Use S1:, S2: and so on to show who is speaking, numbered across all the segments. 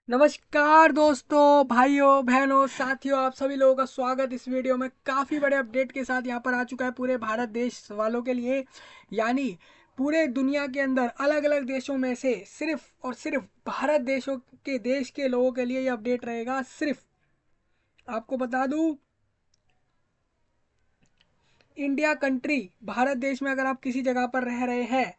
S1: नमस्कार दोस्तों, भाइयों बहनों साथियों, आप सभी लोगों का स्वागत इस वीडियो में। काफ़ी बड़े अपडेट के साथ यहाँ पर आ चुका है पूरे भारत देश वालों के लिए। यानी पूरे दुनिया के अंदर अलग अलग देशों में से सिर्फ और सिर्फ भारत देश के लोगों के लिए ये अपडेट रहेगा। सिर्फ आपको बता दूं, इंडिया कंट्री, भारत देश में अगर आप किसी जगह पर रह रहे हैं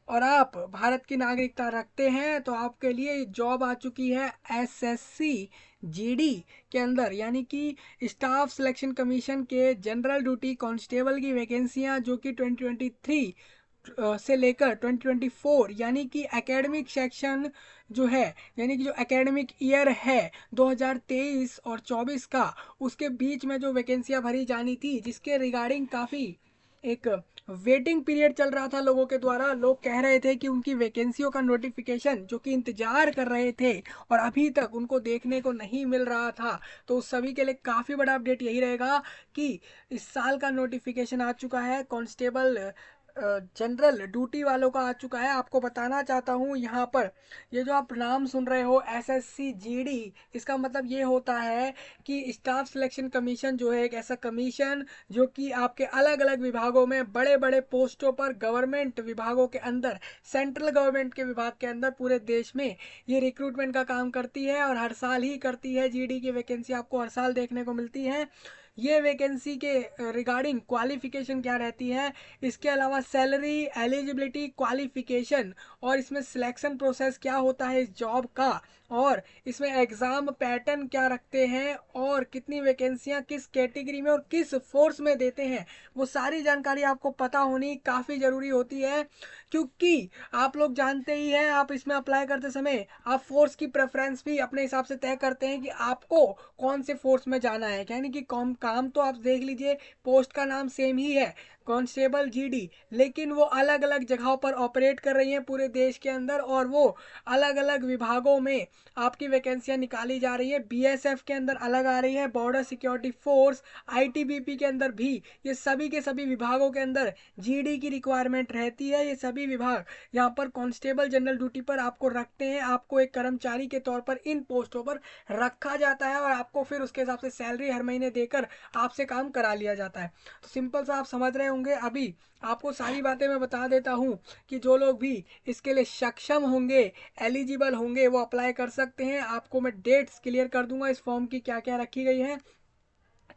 S1: और आप भारत की नागरिकता रखते हैं तो आपके लिए जॉब आ चुकी है एसएससी जीडी के अंदर, यानी कि स्टाफ सिलेक्शन कमीशन के जनरल ड्यूटी कांस्टेबल की वैकेंसियां, जो कि 2023 से लेकर 2024 यानी कि एकेडमिक सेक्शन जो है, यानी कि जो एकेडमिक ईयर है 2023 और 24 का, उसके बीच में जो वैकेंसियां भरी जानी थी, जिसके रिगार्डिंग काफ़ी एक वेटिंग पीरियड चल रहा था लोगों के द्वारा। लोग कह रहे थे कि उनकी वैकेंसियों का नोटिफिकेशन जो कि इंतजार कर रहे थे और अभी तक उनको देखने को नहीं मिल रहा था, तो उस सभी के लिए काफ़ी बड़ा अपडेट यही रहेगा कि इस साल का नोटिफिकेशन आ चुका है कांस्टेबल जनरल ड्यूटी वालों का आ चुका है। आपको बताना चाहता हूँ यहाँ पर, ये जो आप नाम सुन रहे हो एसएससी जीडी, इसका मतलब ये होता है कि स्टाफ सिलेक्शन कमीशन जो है एक ऐसा कमीशन जो कि आपके अलग अलग विभागों में बड़े बड़े पोस्टों पर, गवर्नमेंट विभागों के अंदर, सेंट्रल गवर्नमेंट के विभाग के अंदर पूरे देश में ये रिक्रूटमेंट का काम करती है और हर साल ही करती है। जीडी की वैकेंसी आपको हर साल देखने को मिलती है। ये वैकेंसी के रिगार्डिंग क्वालिफिकेशन क्या रहती है, इसके अलावा सैलरी, एलिजिबिलिटी, क्वालिफिकेशन, और इसमें सिलेक्शन प्रोसेस क्या होता है इस जॉब का, और इसमें एग्ज़ाम पैटर्न क्या रखते हैं, और कितनी वैकेंसियां किस कैटेगरी में और किस फोर्स में देते हैं, वो सारी जानकारी आपको पता होनी काफ़ी ज़रूरी होती है। क्योंकि आप लोग जानते ही हैं, आप इसमें अप्लाई करते समय आप फोर्स की प्रेफरेंस भी अपने हिसाब से तय करते हैं कि आपको कौन से फोर्स में जाना है। यानी कि काम काम तो आप देख लीजिए, पोस्ट का नाम सेम ही है, कांस्टेबल जीडी, लेकिन वो अलग अलग जगहों पर ऑपरेट कर रही हैं पूरे देश के अंदर, और वो अलग अलग विभागों में आपकी वैकेंसियां निकाली जा रही है। बीएसएफ के अंदर अलग आ रही है, बॉर्डर सिक्योरिटी फोर्स, आईटीबीपी के अंदर भी, ये सभी के सभी विभागों के अंदर जीडी की रिक्वायरमेंट रहती है। ये सभी विभाग यहाँ पर कांस्टेबल जनरल ड्यूटी पर आपको रखते हैं, आपको एक कर्मचारी के तौर पर इन पोस्टों पर रखा जाता है और आपको फिर उसके हिसाब से सैलरी हर महीने देकर आपसे काम करा लिया जाता है। तो सिंपल सा आप समझ रहे होंगे। अभी आपको सारी बातें मैं बता देता हूँ कि जो लोग भी इसके लिए सक्षम होंगे, एलिजिबल होंगे, वो अप्लाई कर सकते हैं। आपको मैं डेट्स क्लियर कर दूंगा इस फॉर्म की क्या क्या रखी गई है,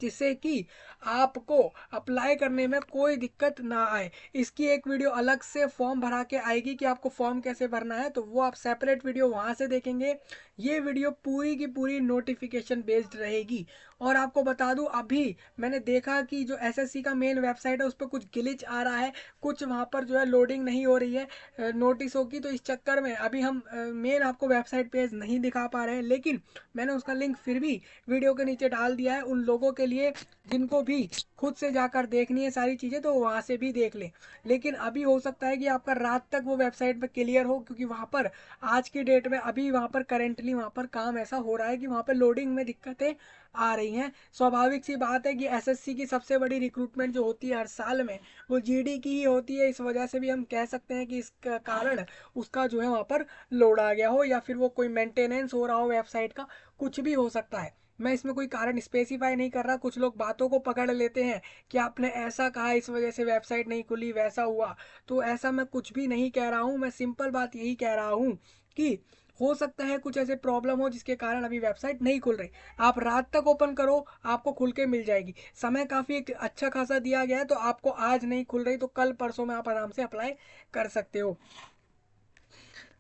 S1: जिससे कि आपको अप्लाई करने में कोई दिक्कत ना आए। इसकी एक वीडियो अलग से फॉर्म भरा के आएगी कि आपको फॉर्म कैसे भरना है, तो वो आप सेपरेट वीडियो वहाँ से देखेंगे। ये वीडियो पूरी की पूरी नोटिफिकेशन बेस्ड रहेगी। और आपको बता दूं, अभी मैंने देखा कि जो एसएससी का मेन वेबसाइट है उस पर कुछ ग्लिच आ रहा है, कुछ वहाँ पर जो है लोडिंग नहीं हो रही है नोटिसों की। तो इस चक्कर में अभी हम मेन आपको वेबसाइट पेज नहीं दिखा पा रहे हैं, लेकिन मैंने उसका लिंक फिर भी वीडियो के नीचे डाल दिया है उन लोगों के लिए जिनको भी खुद से जाकर देखनी है सारी चीज़ें, तो वहाँ से भी देख लें। लेकिन अभी हो सकता है कि आपका रात तक वो वेबसाइट पर क्लियर हो, क्योंकि वहाँ पर आज की डेट में अभी वहाँ पर करेंटली वहाँ पर काम ऐसा हो रहा है कि वहाँ पर लोडिंग में दिक्कतें आ रही हैं। स्वाभाविक सी बात है कि एसएससी की सबसे बड़ी रिक्रूटमेंट जो होती है हर साल में, वो जीडी की ही होती है। इस वजह से भी हम कह सकते हैं कि इसका कारण उसका जो है वहाँ पर लोड आ गया हो, या फिर वो कोई मेंटेनेंस हो रहा हो वेबसाइट का, कुछ भी हो सकता है। मैं इसमें कोई कारण स्पेसिफाई नहीं कर रहा। कुछ लोग बातों को पकड़ लेते हैं कि आपने ऐसा कहा इस वजह से वेबसाइट नहीं खुली, वैसा हुआ, तो ऐसा मैं कुछ भी नहीं कह रहा हूँ। मैं सिंपल बात यही कह रहा हूँ कि हो सकता है कुछ ऐसे प्रॉब्लम हो जिसके कारण अभी वेबसाइट नहीं खुल रही। आप रात तक ओपन करो, आपको खुल के मिल जाएगी। समय काफ़ी एक अच्छा खासा दिया गया है, तो आपको आज नहीं खुल रही तो कल परसों में आप आराम से अप्लाई कर सकते हो।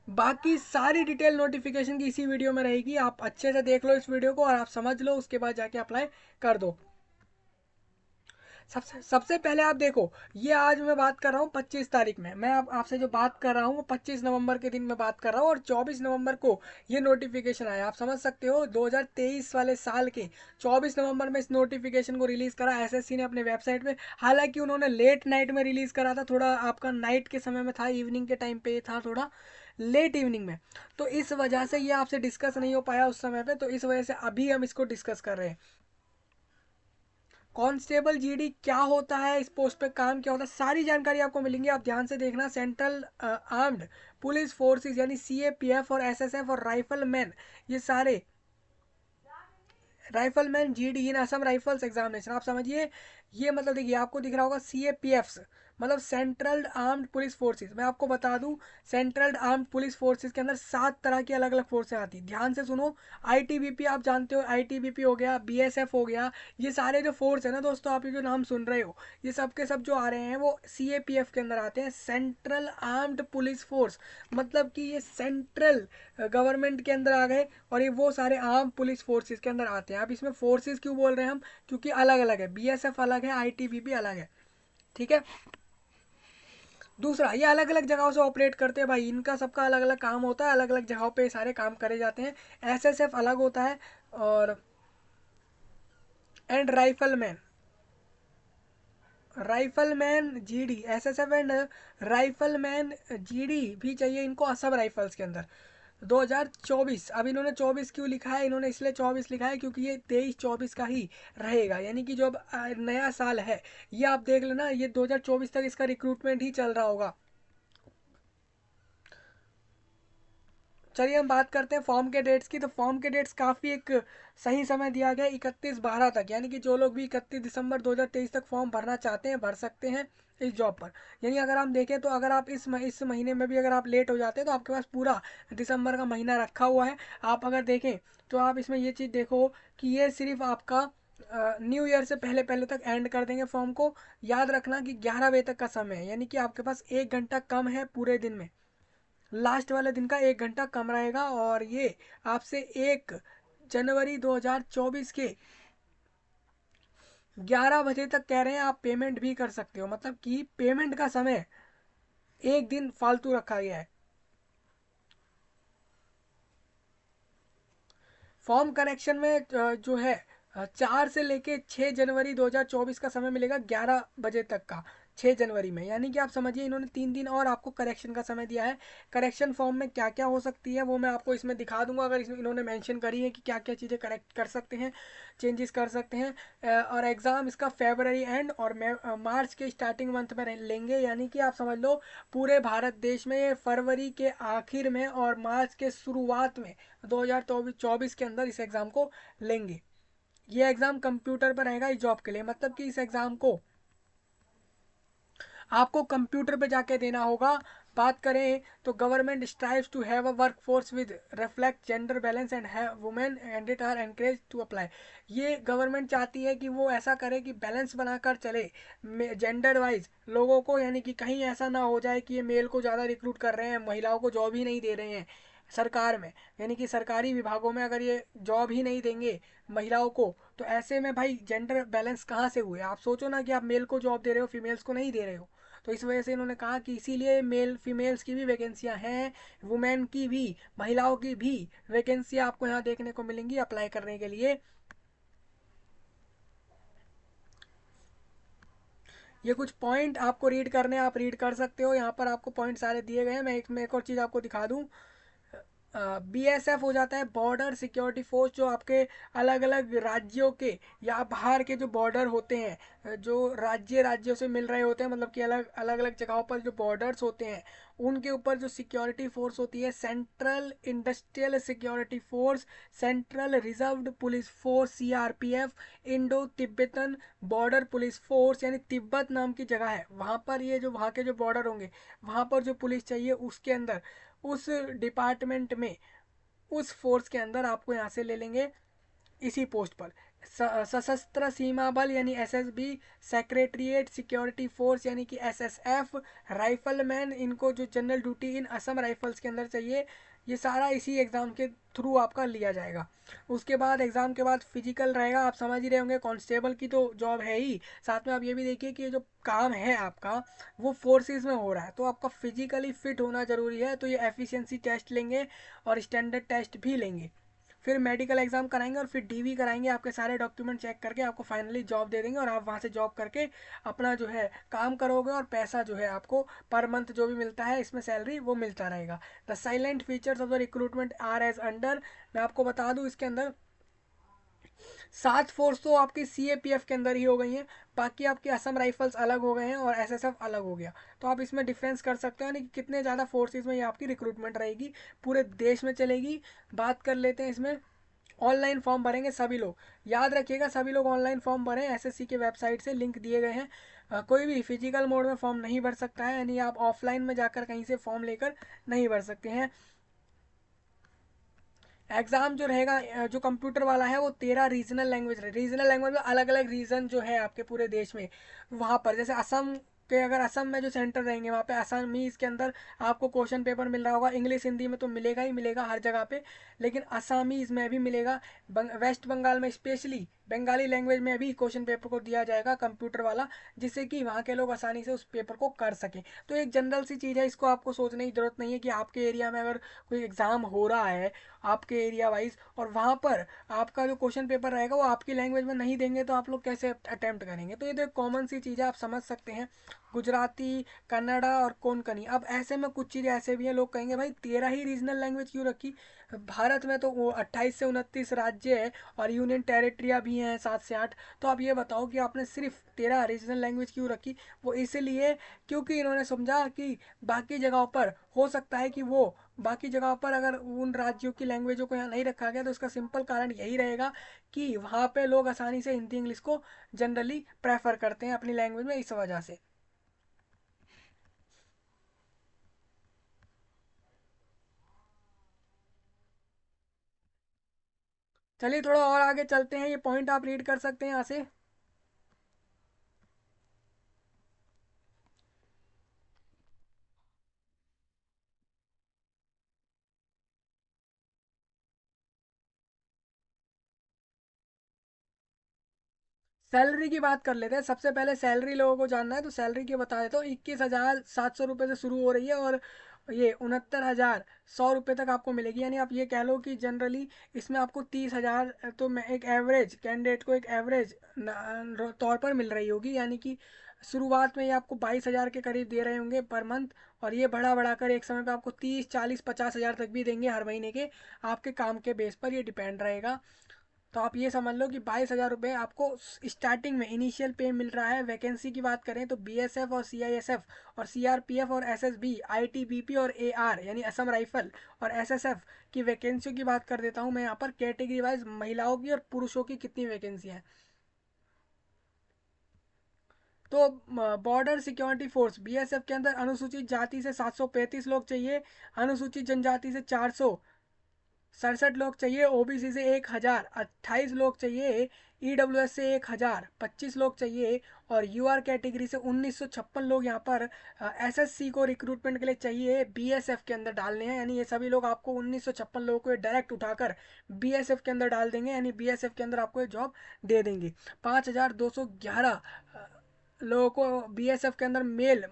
S1: बाकी सारी डिटेल नोटिफिकेशन की इसी वीडियो में रहेगी। आप अच्छे से देख लो इस वीडियो को और आप समझ लो, उसके बाद जाके अप्लाई कर दो। सबसे सबसे पहले आप देखो, ये आज मैं बात कर रहा हूँ 25 तारीख में, मैं आपसे जो बात कर रहा हूँ वो 25 नवंबर के दिन में बात कर रहा हूँ, और 24 नवंबर को ये नोटिफिकेशन आया। आप समझ सकते हो 2023 वाले साल के 24 नवंबर में इस नोटिफिकेशन को रिलीज करा एसएससी ने अपने वेबसाइट पे। हालांकि उन्होंने लेट नाइट में रिलीज करा था, थोड़ा आपका नाइट के समय में था, इवनिंग के टाइम पे था, थोड़ा लेट इवनिंग में, तो इस वजह से ये आपसे डिस्कस नहीं हो पाया उस समय पे, तो इस वजह से अभी हम इसको डिस्कस कर रहे हैं। कांस्टेबल जीडी क्या होता है, इस पोस्ट पे काम क्या होता है, सारी जानकारी आपको मिलेंगी, आप ध्यान से देखना। सेंट्रल आर्म्ड पुलिस फोर्सेस यानी सीएपीएफ और एसएसएफ और राइफलमैन, ये सारे राइफलमैन जीडी इन असम राइफल्स एग्जामिनेशन, आप समझिए। ये मतलब देखिए आपको दिख रहा होगा सीएपीएफ मतलब सेंट्रल आर्म्ड पुलिस फोर्सेस। मैं आपको बता दूं सेंट्रल आर्म्ड पुलिस फोर्सेस के अंदर 7 तरह की अलग अलग फोर्सें आती हैं, ध्यान से सुनो। आईटीबीपी आप जानते हो, आईटीबीपी हो गया, बीएसएफ हो गया, ये सारे जो फोर्स है ना दोस्तों, आप ये जो नाम सुन रहे हो, ये सब के सब जो आ रहे हैं वो सीएपीएफ के अंदर आते हैं, सेंट्रल आर्म्ड पुलिस फोर्स। मतलब कि ये सेंट्रल गवर्नमेंट के अंदर आ गए और ये वो सारे आर्म पुलिस फोर्सेस के अंदर आते हैं। अब इसमें फोर्सेस क्यों बोल रहे हैं हम, क्योंकि अलग अलग है, बीएसएफ अलग है, आईटीबीपी अलग है, ठीक है। दूसरा, ये अलग अलग जगहों से ऑपरेट करते हैं भाई, इनका सबका अलग अलग काम होता है, अलग अलग जगहों पे सारे काम करे जाते हैं। एसएसएफ अलग होता है और and rifleman GD, SSF and rifleman GD भी चाहिए इनको असम राइफल्स के अंदर। 2024, अब इन्होंने 24 क्यों लिखा है, इन्होंने इसलिए 24 लिखा है क्योंकि ये 23-24 का ही रहेगा, यानी कि जो अब नया साल है, ये आप देख लेना, ये 2024 तक इसका रिक्रूटमेंट ही चल रहा होगा। चलिए हम बात करते हैं फॉर्म के डेट्स की। तो फॉर्म के डेट्स काफ़ी एक सही समय दिया गया 31/12 तक, यानी कि जो लोग भी 31 दिसंबर 2023 तक फॉर्म भरना चाहते हैं भर सकते हैं इस जॉब पर। यानी अगर हम देखें तो अगर आप इस महीने में भी अगर आप लेट हो जाते हैं तो आपके पास पूरा दिसंबर का महीना रखा हुआ है। आप अगर देखें तो आप इसमें ये चीज़ देखो कि ये सिर्फ आपका न्यू ईयर से पहले पहले तक एंड कर देंगे फॉर्म को। याद रखना कि 11 बजे तक का समय है, यानी कि आपके पास 1 घंटा कम है पूरे दिन में, लास्ट वाले दिन का 1 घंटा कम रहेगा। और ये आपसे 1 जनवरी 2024 के 11 बजे तक कह रहे हैं, आप पेमेंट भी कर सकते हो, मतलब कि पेमेंट का समय 1 दिन फालतू रखा गया है। फॉर्म करेक्शन में जो है 4 से लेके 6 जनवरी 2024 का समय मिलेगा 11 बजे तक का, 6 जनवरी में, यानी कि आप समझिए इन्होंने 3 दिन और आपको करेक्शन का समय दिया है। करेक्शन फॉर्म में क्या क्या हो सकती है वो मैं आपको इसमें दिखा दूंगा, अगर इसमें इन्होंने मेंशन करी है कि क्या क्या चीज़ें करेक्ट कर सकते हैं, चेंजेस कर सकते हैं। और एग्ज़ाम इसका फेबररी एंड और मार्च के स्टार्टिंग मंथ में लेंगे, यानी कि आप समझ लो पूरे भारत देश में ये फरवरी के आखिर में और मार्च के शुरुआत में 2024 के अंदर इस एग्ज़ाम को लेंगे। ये एग्ज़ाम कंप्यूटर पर रहेगा इस जॉब के लिए, मतलब कि इस एग्ज़ाम को आपको कंप्यूटर पे जाके देना होगा। बात करें तो government strives to have a work force with reflect gender balance and have women candidate are encourage to apply. ये गवर्नमेंट चाहती है कि वो ऐसा करे कि बैलेंस बनाकर चले जेंडर वाइज लोगों को, यानी कि कहीं ऐसा ना हो जाए कि ये मेल को ज़्यादा रिक्रूट कर रहे हैं, महिलाओं को जॉब ही नहीं दे रहे हैं सरकार में, यानी कि सरकारी विभागों में अगर ये जॉब ही नहीं देंगे महिलाओं को, तो ऐसे में भाई जेंडर बैलेंस कहाँ से हुए। आप सोचो ना कि आप मेल को जॉब दे रहे हो, फीमेल्स को नहीं दे रहे हो। तो इस वजह से इन्होंने कहा कि इसीलिए मेल फीमेल्स की भी वैकेंसियां हैं, वुमेन की भी, महिलाओं की भी वैकेंसियां आपको यहाँ देखने को मिलेंगी अप्लाई करने के लिए। ये कुछ पॉइंट आपको रीड करने, आप रीड कर सकते हो, यहाँ पर आपको पॉइंट सारे दिए गए हैं। मैं एक और चीज़ आपको दिखा दूँ, बीएसएफ हो जाता है बॉर्डर सिक्योरिटी फोर्स, जो आपके अलग अलग राज्यों के या बाहर के जो बॉर्डर होते हैं, जो राज्यों से मिल रहे होते हैं, मतलब कि अलग अलग अलग जगहों पर जो बॉर्डर्स होते हैं उनके ऊपर जो सिक्योरिटी फोर्स होती है, central industrial security force, central reserved police force CRPF, Indo Tibetan border police force, यानी तिब्बत नाम की जगह है वहाँ पर, ये जो वहाँ के जो बॉर्डर होंगे वहाँ पर जो पुलिस चाहिए उसके अंदर, उस डिपार्टमेंट में, उस फोर्स के अंदर आपको यहाँ से ले लेंगे इसी पोस्ट पर। सशस्त्र सीमा बल यानी एसएसबी, सेक्रेटरीट सिक्योरिटी फोर्स यानी कि एसएसएफ, राइफलमैन, इनको जो जनरल ड्यूटी इन असम राइफल्स के अंदर चाहिए, ये सारा इसी एग्ज़ाम के थ्रू आपका लिया जाएगा। उसके बाद एग्ज़ाम के बाद फिजिकल रहेगा, आप समझ ही रहे होंगे कांस्टेबल की तो जॉब है ही, साथ में आप ये भी देखिए कि ये जो काम है आपका वो फोर्सेस में हो रहा है, तो आपका फिजिकली फिट होना ज़रूरी है। तो ये एफिशिएंसी टेस्ट लेंगे और स्टैंडर्ड टेस्ट भी लेंगे, फिर मेडिकल एग्जाम कराएंगे और फिर डीवी कराएंगे, आपके सारे डॉक्यूमेंट चेक करके आपको फाइनली जॉब दे देंगे और आप वहाँ से जॉब करके अपना जो है काम करोगे और पैसा जो है आपको पर मंथ जो भी मिलता है इसमें सैलरी वो मिलता रहेगा। The salient features of the recruitment are as under, मैं आपको बता दूँ इसके अंदर सात फोर्स तो आपकी CAPF के अंदर ही हो गई हैं। बाकी आपके असम राइफल्स अलग हो गए हैं और SSF अलग हो गया। तो आप इसमें डिफरेंस कर सकते हो, यानी कि कितने ज़्यादा फोर्सेस में ये आपकी रिक्रूटमेंट रहेगी, पूरे देश में चलेगी। बात कर लेते हैं इसमें। ऑनलाइन फॉर्म भरेंगे सभी लोग, याद रखिएगा सभी लोग ऑनलाइन फॉर्म भरें, SSC के वेबसाइट से लिंक दिए गए हैं। कोई भी फिजिकल मोड में फॉर्म नहीं भर सकता है, यानी आप ऑफलाइन में जाकर कहीं से फॉर्म लेकर नहीं भर सकते हैं। एग्जाम जो रहेगा जो कंप्यूटर वाला है वो 13 रीजनल लैंग्वेज रहे। रीजनल लैंग्वेज में अलग अलग रीजन जो है आपके पूरे देश में, वहाँ पर जैसे असम के, अगर असम में जो सेंटर रहेंगे वहाँ पे असमीज के अंदर आपको क्वेश्चन पेपर मिल रहा होगा। इंग्लिश हिंदी में तो मिलेगा ही मिलेगा हर जगह पे, लेकिन असमीज में भी मिलेगा। वेस्ट बंगाल में स्पेशली बंगाली लैंग्वेज में भी क्वेश्चन पेपर को दिया जाएगा कंप्यूटर वाला, जिससे कि वहाँ के लोग आसानी से उस पेपर को कर सकें। तो एक जनरल सी चीज़ है, इसको आपको सोचने की जरूरत नहीं है कि आपके एरिया में अगर कोई एग्ज़ाम हो रहा है आपके एरिया वाइज, और वहाँ पर आपका जो क्वेश्चन पेपर रहेगा वो आपकी लैंग्वेज में नहीं देंगे, तो आप लोग कैसे अटेम्प्ट करेंगे। तो ये तो एक कॉमन सी चीज़ है, आप समझ सकते हैं। गुजराती, कन्नड़ा और कोंकणी। अब ऐसे में कुछ चीज़ें ऐसे भी हैं, लोग कहेंगे भाई 13 ही रीजनल लैंग्वेज क्यों रखी। भारत में तो वो 28 से 29 राज्य है और यूनियन टेरिटरिया भी हैं 7 से 8। तो आप ये बताओ कि आपने सिर्फ 13 रीजनल लैंग्वेज क्यों रखी। वो इसलिए क्योंकि इन्होंने समझा कि बाकी जगहों पर हो सकता है कि वो, बाकी जगह पर अगर उन राज्यों की लैंग्वेजों को यहाँ नहीं रखा गया तो उसका सिंपल कारण यही रहेगा कि वहाँ पे लोग आसानी से हिंदी इंग्लिश को जनरली प्रेफर करते हैं अपनी लैंग्वेज में, इस वजह से। चलिए थोड़ा और आगे चलते हैं, ये पॉइंट आप रीड कर सकते हैं यहाँ से। सैलरी की बात कर लेते हैं। सबसे पहले सैलरी लोगों को जानना है तो सैलरी की बता देता हूँ। 21,700 रुपये से शुरू हो रही है और ये 69,100 रुपये तक आपको मिलेगी। यानी आप ये कह लो कि जनरली इसमें आपको 30,000 तो मैं एक एवरेज कैंडिडेट को एक एवरेज तौर पर मिल रही होगी। यानी कि शुरुआत में ये आपको 22,000 के करीब दे रहे होंगे पर मंथ, और ये बढ़ा बढ़ा कर एक समय पे आपको 30, 40, 50,000 तक भी देंगे हर महीने के। आपके काम के बेस पर ये डिपेंड रहेगा। तो आप ये समझ लो कि 22,000 रुपये आपको स्टार्टिंग में इनिशियल पे मिल रहा है। वैकेंसी की बात करें तो BSF और CISF और CRPF और SSB, ITBP और AR यानी असम राइफल और SSF की वैकेंसियों की बात कर देता हूँ मैं यहाँ पर कैटेगरी वाइज, महिलाओं की और पुरुषों की कितनी वैकेंसी है। तो बॉर्डर सिक्योरिटी फोर्स BSF के अंदर अनुसूचित जाति से 735 लोग चाहिए, अनुसूचित जनजाति से 467 लोग चाहिए, OBC से 1,000, 28 लोग चाहिए, EWS से 1,000, 25 लोग चाहिए, और UR कैटेगरी से 1,956 लोग यहाँ पर SSC को रिक्रूटमेंट के लिए चाहिए BSF के अंदर डालने हैं। यानी ये सभी लोग आपको 1,956 लोगों को डायरेक्ट उठाकर BSF के अंदर डाल देंगे, यानी BSF के अंदर आपको ये जॉब दे देंगे। 5,211 लोगों को BSF के अंदर मेल,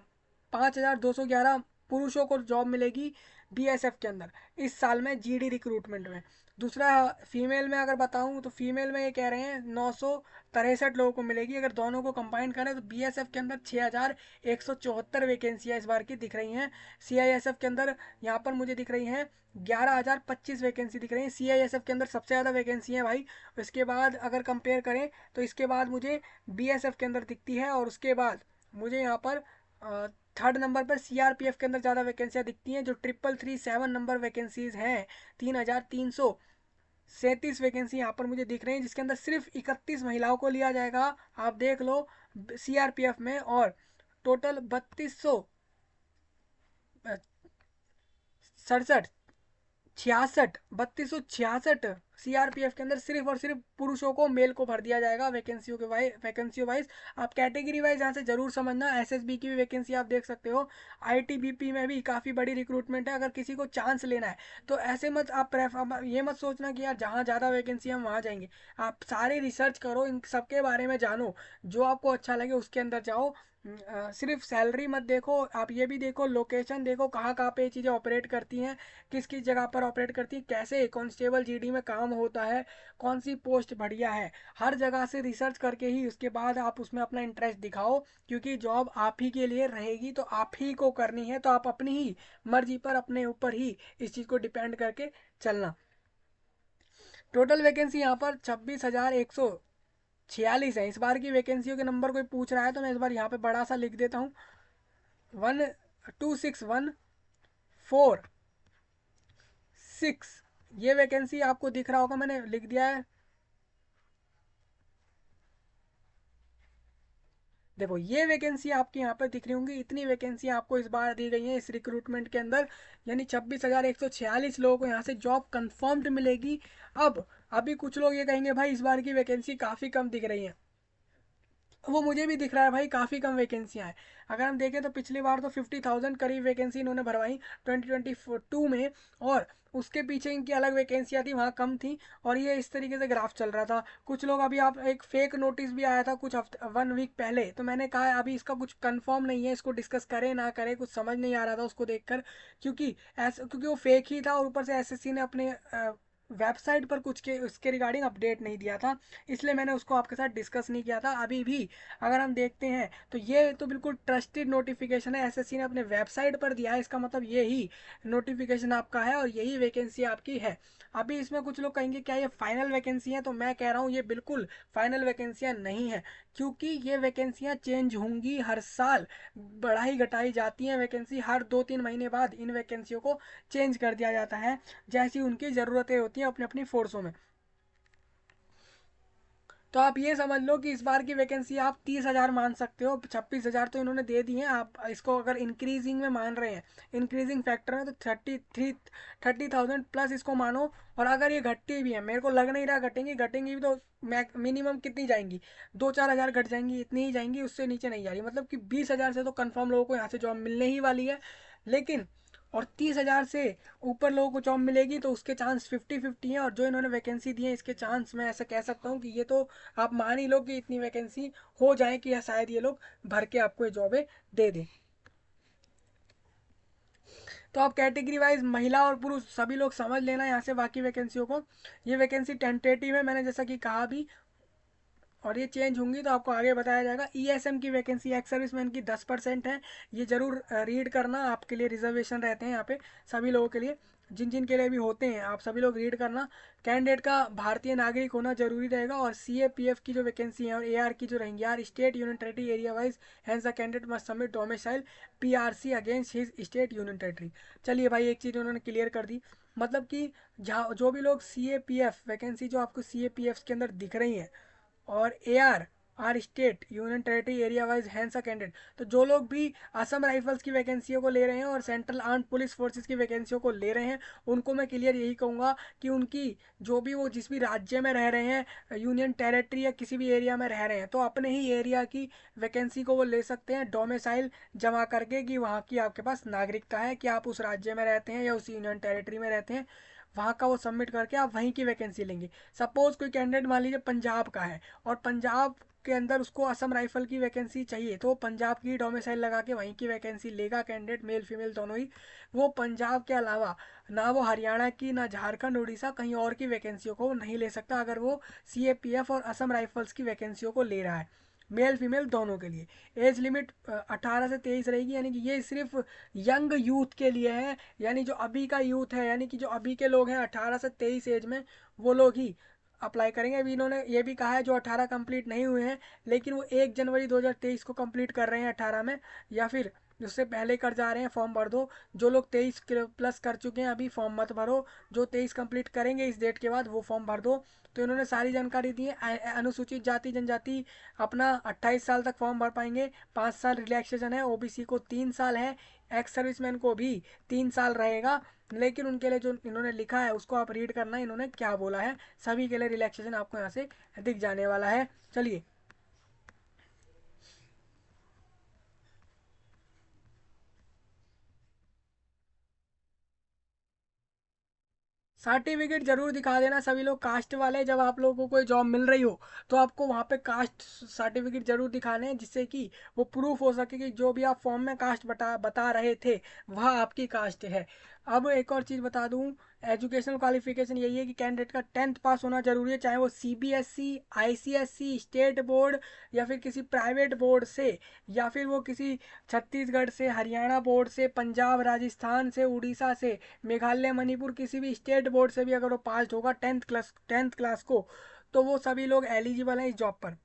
S1: 5,211 पुरुषों को जॉब मिलेगी BSF के अंदर इस साल में GD रिक्रूटमेंट में। दूसरा फीमेल में अगर बताऊं तो फीमेल में ये कह रहे हैं 963 लोगों को मिलेगी। अगर दोनों को कंबाइन करें तो BSF के अंदर 6,174 वैकेंसियाँ इस बार की दिख रही हैं। CISF के अंदर यहाँ पर मुझे दिख रही हैं 11,025 वैकेंसी दिख रही है। CISF के अंदर सबसे ज़्यादा वैकेंसी है भाई। इसके बाद अगर कंपेयर करें तो इसके बाद मुझे BSF के अंदर दिखती है, और उसके बाद मुझे यहाँ पर थर्ड नंबर पर CRPF के अंदर ज़्यादा वैकेंसियाँ दिखती हैं, जो 337 नंबर वैकेंसीज हैं। 3,337 वैकेंसी यहाँ पर मुझे दिख रही हैं, जिसके अंदर सिर्फ 31 महिलाओं को लिया जाएगा। आप देख लो CRPF में, और टोटल 3267 छियासठ 3266 CRPF के अंदर सिर्फ और सिर्फ पुरुषों को, मेल को भर दिया जाएगा वैकेंसियों वाइज। आप कैटेगरी वाइज यहाँ से जरूर समझना। SSB की भी वैकेंसी आप देख सकते हो। ITBP में भी काफ़ी बड़ी रिक्रूटमेंट है। अगर किसी को चांस लेना है तो ऐसे मत आप प्रेफर ये मत सोचना कि यार जहाँ ज़्यादा वैकेंसी हम वहाँ जाएंगे। आप सारे रिसर्च करो, इन सबके बारे में जानो, जो आपको अच्छा लगे उसके अंदर जाओ। सिर्फ सैलरी मत देखो, आप ये भी देखो, लोकेशन देखो, कहाँ कहाँ पे ये चीज़ें ऑपरेट करती हैं, किस किस जगह पर ऑपरेट करती है, कैसे कांस्टेबल GD में काम होता है, कौन सी पोस्ट बढ़िया है। हर जगह से रिसर्च करके ही उसके बाद आप उसमें अपना इंटरेस्ट दिखाओ, क्योंकि जॉब आप ही के लिए रहेगी तो आप ही को करनी है। तो आप अपनी ही मर्जी पर, अपने ऊपर ही इस चीज़ को डिपेंड करके चलना। टोटल वैकेंसी यहाँ पर 26,146 है। इस बार की वैकेंसियों के नंबर कोई पूछ रहा है तो मैं इस बार यहाँ पे बड़ा सा लिख देता हूँ, 126,146। ये वैकेंसी आपको दिख रहा होगा, मैंने लिख दिया है। देखो ये वैकेंसी आपकी यहाँ पर दिख रही होंगी, इतनी वैकेंसी आपको इस बार दी गई है इस रिक्रूटमेंट के अंदर, यानी 26,146 लोगों को यहाँ से जॉब कंफर्म्ड मिलेगी। अब अभी कुछ लोग ये कहेंगे भाई इस बार की वैकेंसी काफ़ी कम दिख रही है, वो मुझे भी दिख रहा है भाई, काफ़ी कम वैकेंसियाँ हैं। अगर हम देखें तो पिछली बार तो 50,000 करीब वैकेंसी इन्होंने भरवाई 2022 में, और उसके पीछे इनकी अलग वैकेंसियाँ थी, वहाँ कम थी। और ये इस तरीके से ग्राफ चल रहा था। कुछ लोग अभी, आप एक फेक नोटिस भी आया था कुछ हफ्ते 1 वीक पहले, तो मैंने कहा अभी इसका कुछ कंफर्म नहीं है, इसको डिस्कस करें ना करें, कुछ समझ नहीं आ रहा था उसको देखकर, क्योंकि ऐसा, क्योंकि वो फेक ही था और ऊपर से एसएससी ने अपने वेबसाइट पर कुछ के उसके रिगार्डिंग अपडेट नहीं दिया था, इसलिए मैंने उसको आपके साथ डिस्कस नहीं किया था। अभी भी अगर हम देखते हैं तो ये तो बिल्कुल ट्रस्टेड नोटिफिकेशन है, एसएससी ने अपने वेबसाइट पर दिया है, इसका मतलब यही नोटिफिकेशन आपका है और यही वैकेंसी आपकी है। अभी इसमें कुछ लोग कहेंगे क्या ये फाइनल वैकेंसी है, तो मैं कह रहा हूँ ये बिल्कुल फाइनल वैकेंसियाँ नहीं है, क्योंकि ये वैकेंसियाँ चेंज होंगी हर साल, बढ़ाई घटाई जाती हैं वैकेंसी, हर 2-3 महीने बाद इन वैकेंसियों को चेंज कर दिया जाता है जैसी उनकी ज़रूरतें होती हैं अपनी अपनी फोर्सों में। तो आप ये समझ लो कि इस बार की वैकेंसी आप 30,000 मान सकते हो, 26,000 तो इन्होंने दे दी हैं, आप इसको अगर इंक्रीजिंग में मान रहे हैं, इंक्रीजिंग फैक्टर है, तो 30,000 प्लस इसको मानो। और अगर ये घटती भी है, मेरे को लग नहीं रहा घटेंगी, घटेंगी भी तो मिनिमम कितनी जाएंगी, 2-4 हज़ार घट जाएंगी, इतनी ही जाएंगी, उससे नीचे नहीं जा रही, मतलब कि 20,000 से तो कन्फर्म लोगों को यहाँ से जॉब मिलने ही वाली है। लेकिन और 30,000 से ऊपर लोगों को जॉब मिलेगी तो उसके चांस 50-50 हैं, और जो इन्होंने वैकेंसी दी है इसके चांस मैं ऐसा कह सकता हूँ कि ये तो आप मान ही लो कि इतनी वैकेंसी हो जाए कि शायद ये लोग भर के आपको ये जॉबें दे दें। तो आप कैटेगरी वाइज महिला और पुरुष सभी लोग समझ लेना यहाँ से बाकी वैकेंसियों को। ये वैकेंसी टेंटेटिव है, मैंने जैसा कि कहा भी, और ये चेंज होंगी तो आपको आगे बताया जाएगा। ईएसएम की वैकेंसी एक्स सर्विसमैन की 10% है, ये जरूर रीड करना, आपके लिए रिजर्वेशन रहते हैं यहाँ पे सभी लोगों के लिए, जिन जिन के लिए भी होते हैं, आप सभी लोग रीड करना। कैंडिडेट का भारतीय नागरिक होना जरूरी रहेगा, और सीएपीएफ की जो वैकेंसी है और एआर की जो रहेंगी, यार state union territory area wise hence the candidate must submit domicile PRC against his state union territory. चलिए भाई, एक चीज़ उन्होंने क्लियर कर दी, मतलब कि जहाँ जो भी लोग सीएपीएफ वैकेंसी जो आपको सीएपीएफ के अंदर दिख रही हैं, और AR are state union territory area wise hence a candidate, तो जो लोग भी असम राइफल्स की वैकेंसियों को ले रहे हैं और सेंट्रल आर्म पुलिस फोर्सेस की वैकेंसियों को ले रहे हैं, उनको मैं क्लियर यही कहूँगा कि उनकी जो भी वो जिस भी राज्य में रह रहे हैं, यूनियन टेरिटरी या किसी भी एरिया में रह रहे हैं, तो अपने ही एरिया की वैकेंसी को वो ले सकते हैं डोमिसाइल जमा करके, कि वहाँ की आपके पास नागरिकता है, कि आप उस राज्य में रहते हैं या उस यूनियन टेरिटरी में रहते हैं, वहाँ का वो सबमिट करके आप वहीं की वैकेंसी लेंगे। सपोज कोई कैंडिडेट मान लीजिए पंजाब का है, और पंजाब के अंदर उसको असम राइफल की वैकेंसी चाहिए, तो पंजाब की डोमिसाइल लगा के वहीं की वैकेंसी लेगा कैंडिडेट, मेल फीमेल दोनों ही। वो पंजाब के अलावा ना वो हरियाणा की, ना झारखंड, उड़ीसा, कहीं और की वैकेंसियों को नहीं ले सकता, अगर वो सीएपीएफ और असम राइफल्स की वैकेंसियों को ले रहा है, मेल फीमेल दोनों के लिए। एज लिमिट 18 से 23 रहेगी, यानी कि ये सिर्फ यंग यूथ के लिए है, यानी जो अभी का यूथ है, यानी कि जो अभी के लोग हैं 18 से 23 एज में, वो लोग ही अप्लाई करेंगे। अभी इन्होंने ये भी कहा है जो 18 कंप्लीट नहीं हुए हैं, लेकिन वो 1 जनवरी 2023 को कंप्लीट कर रहे हैं 18 में, या फिर उससे पहले कर जा रहे हैं, फॉर्म भर दो। जो लोग 23 प्लस कर चुके हैं अभी फॉर्म मत भरो, जो 23 कंप्लीट करेंगे इस डेट के बाद वो फॉर्म भर दो। तो इन्होंने सारी जानकारी दी है। अनुसूचित जाति जनजाति अपना 28 साल तक फॉर्म भर पाएंगे, 5 साल रिलैक्सेशन है, ओबीसी को 3 साल है, एक्स सर्विसमैन को भी 3 साल रहेगा। लेकिन उनके लिए जो इन्होंने लिखा है उसको आप रीड करना, इन्होंने क्या बोला है, सभी के लिए रिलैक्सेशन आपको यहाँ से दिख जाने वाला है। चलिए, सर्टिफिकेट जरूर दिखा देना सभी लोग, कास्ट वाले, जब आप लोगों को कोई जॉब मिल रही हो तो आपको वहाँ पे कास्ट सर्टिफिकेट जरूर दिखाने हैं, जिससे कि वो प्रूफ हो सके कि जो भी आप फॉर्म में कास्ट बता बता रहे थे वह आपकी कास्ट है। अब एक और चीज़ बता दूं, एजुकेशनल क्वालिफिकेशन यही है कि कैंडिडेट का 10th पास होना जरूरी है, चाहे वो सीबीएसई, आईसीएसई, स्टेट बोर्ड या फिर किसी प्राइवेट बोर्ड से, या फिर वो किसी छत्तीसगढ़ से, हरियाणा बोर्ड से, पंजाब, राजस्थान से, उड़ीसा से, मेघालय, मणिपुर, किसी भी स्टेट बोर्ड से भी अगर वो पास होगा 10th क्लास को, तो वो सभी लोग एलिजिबल हैं इस जॉब पर।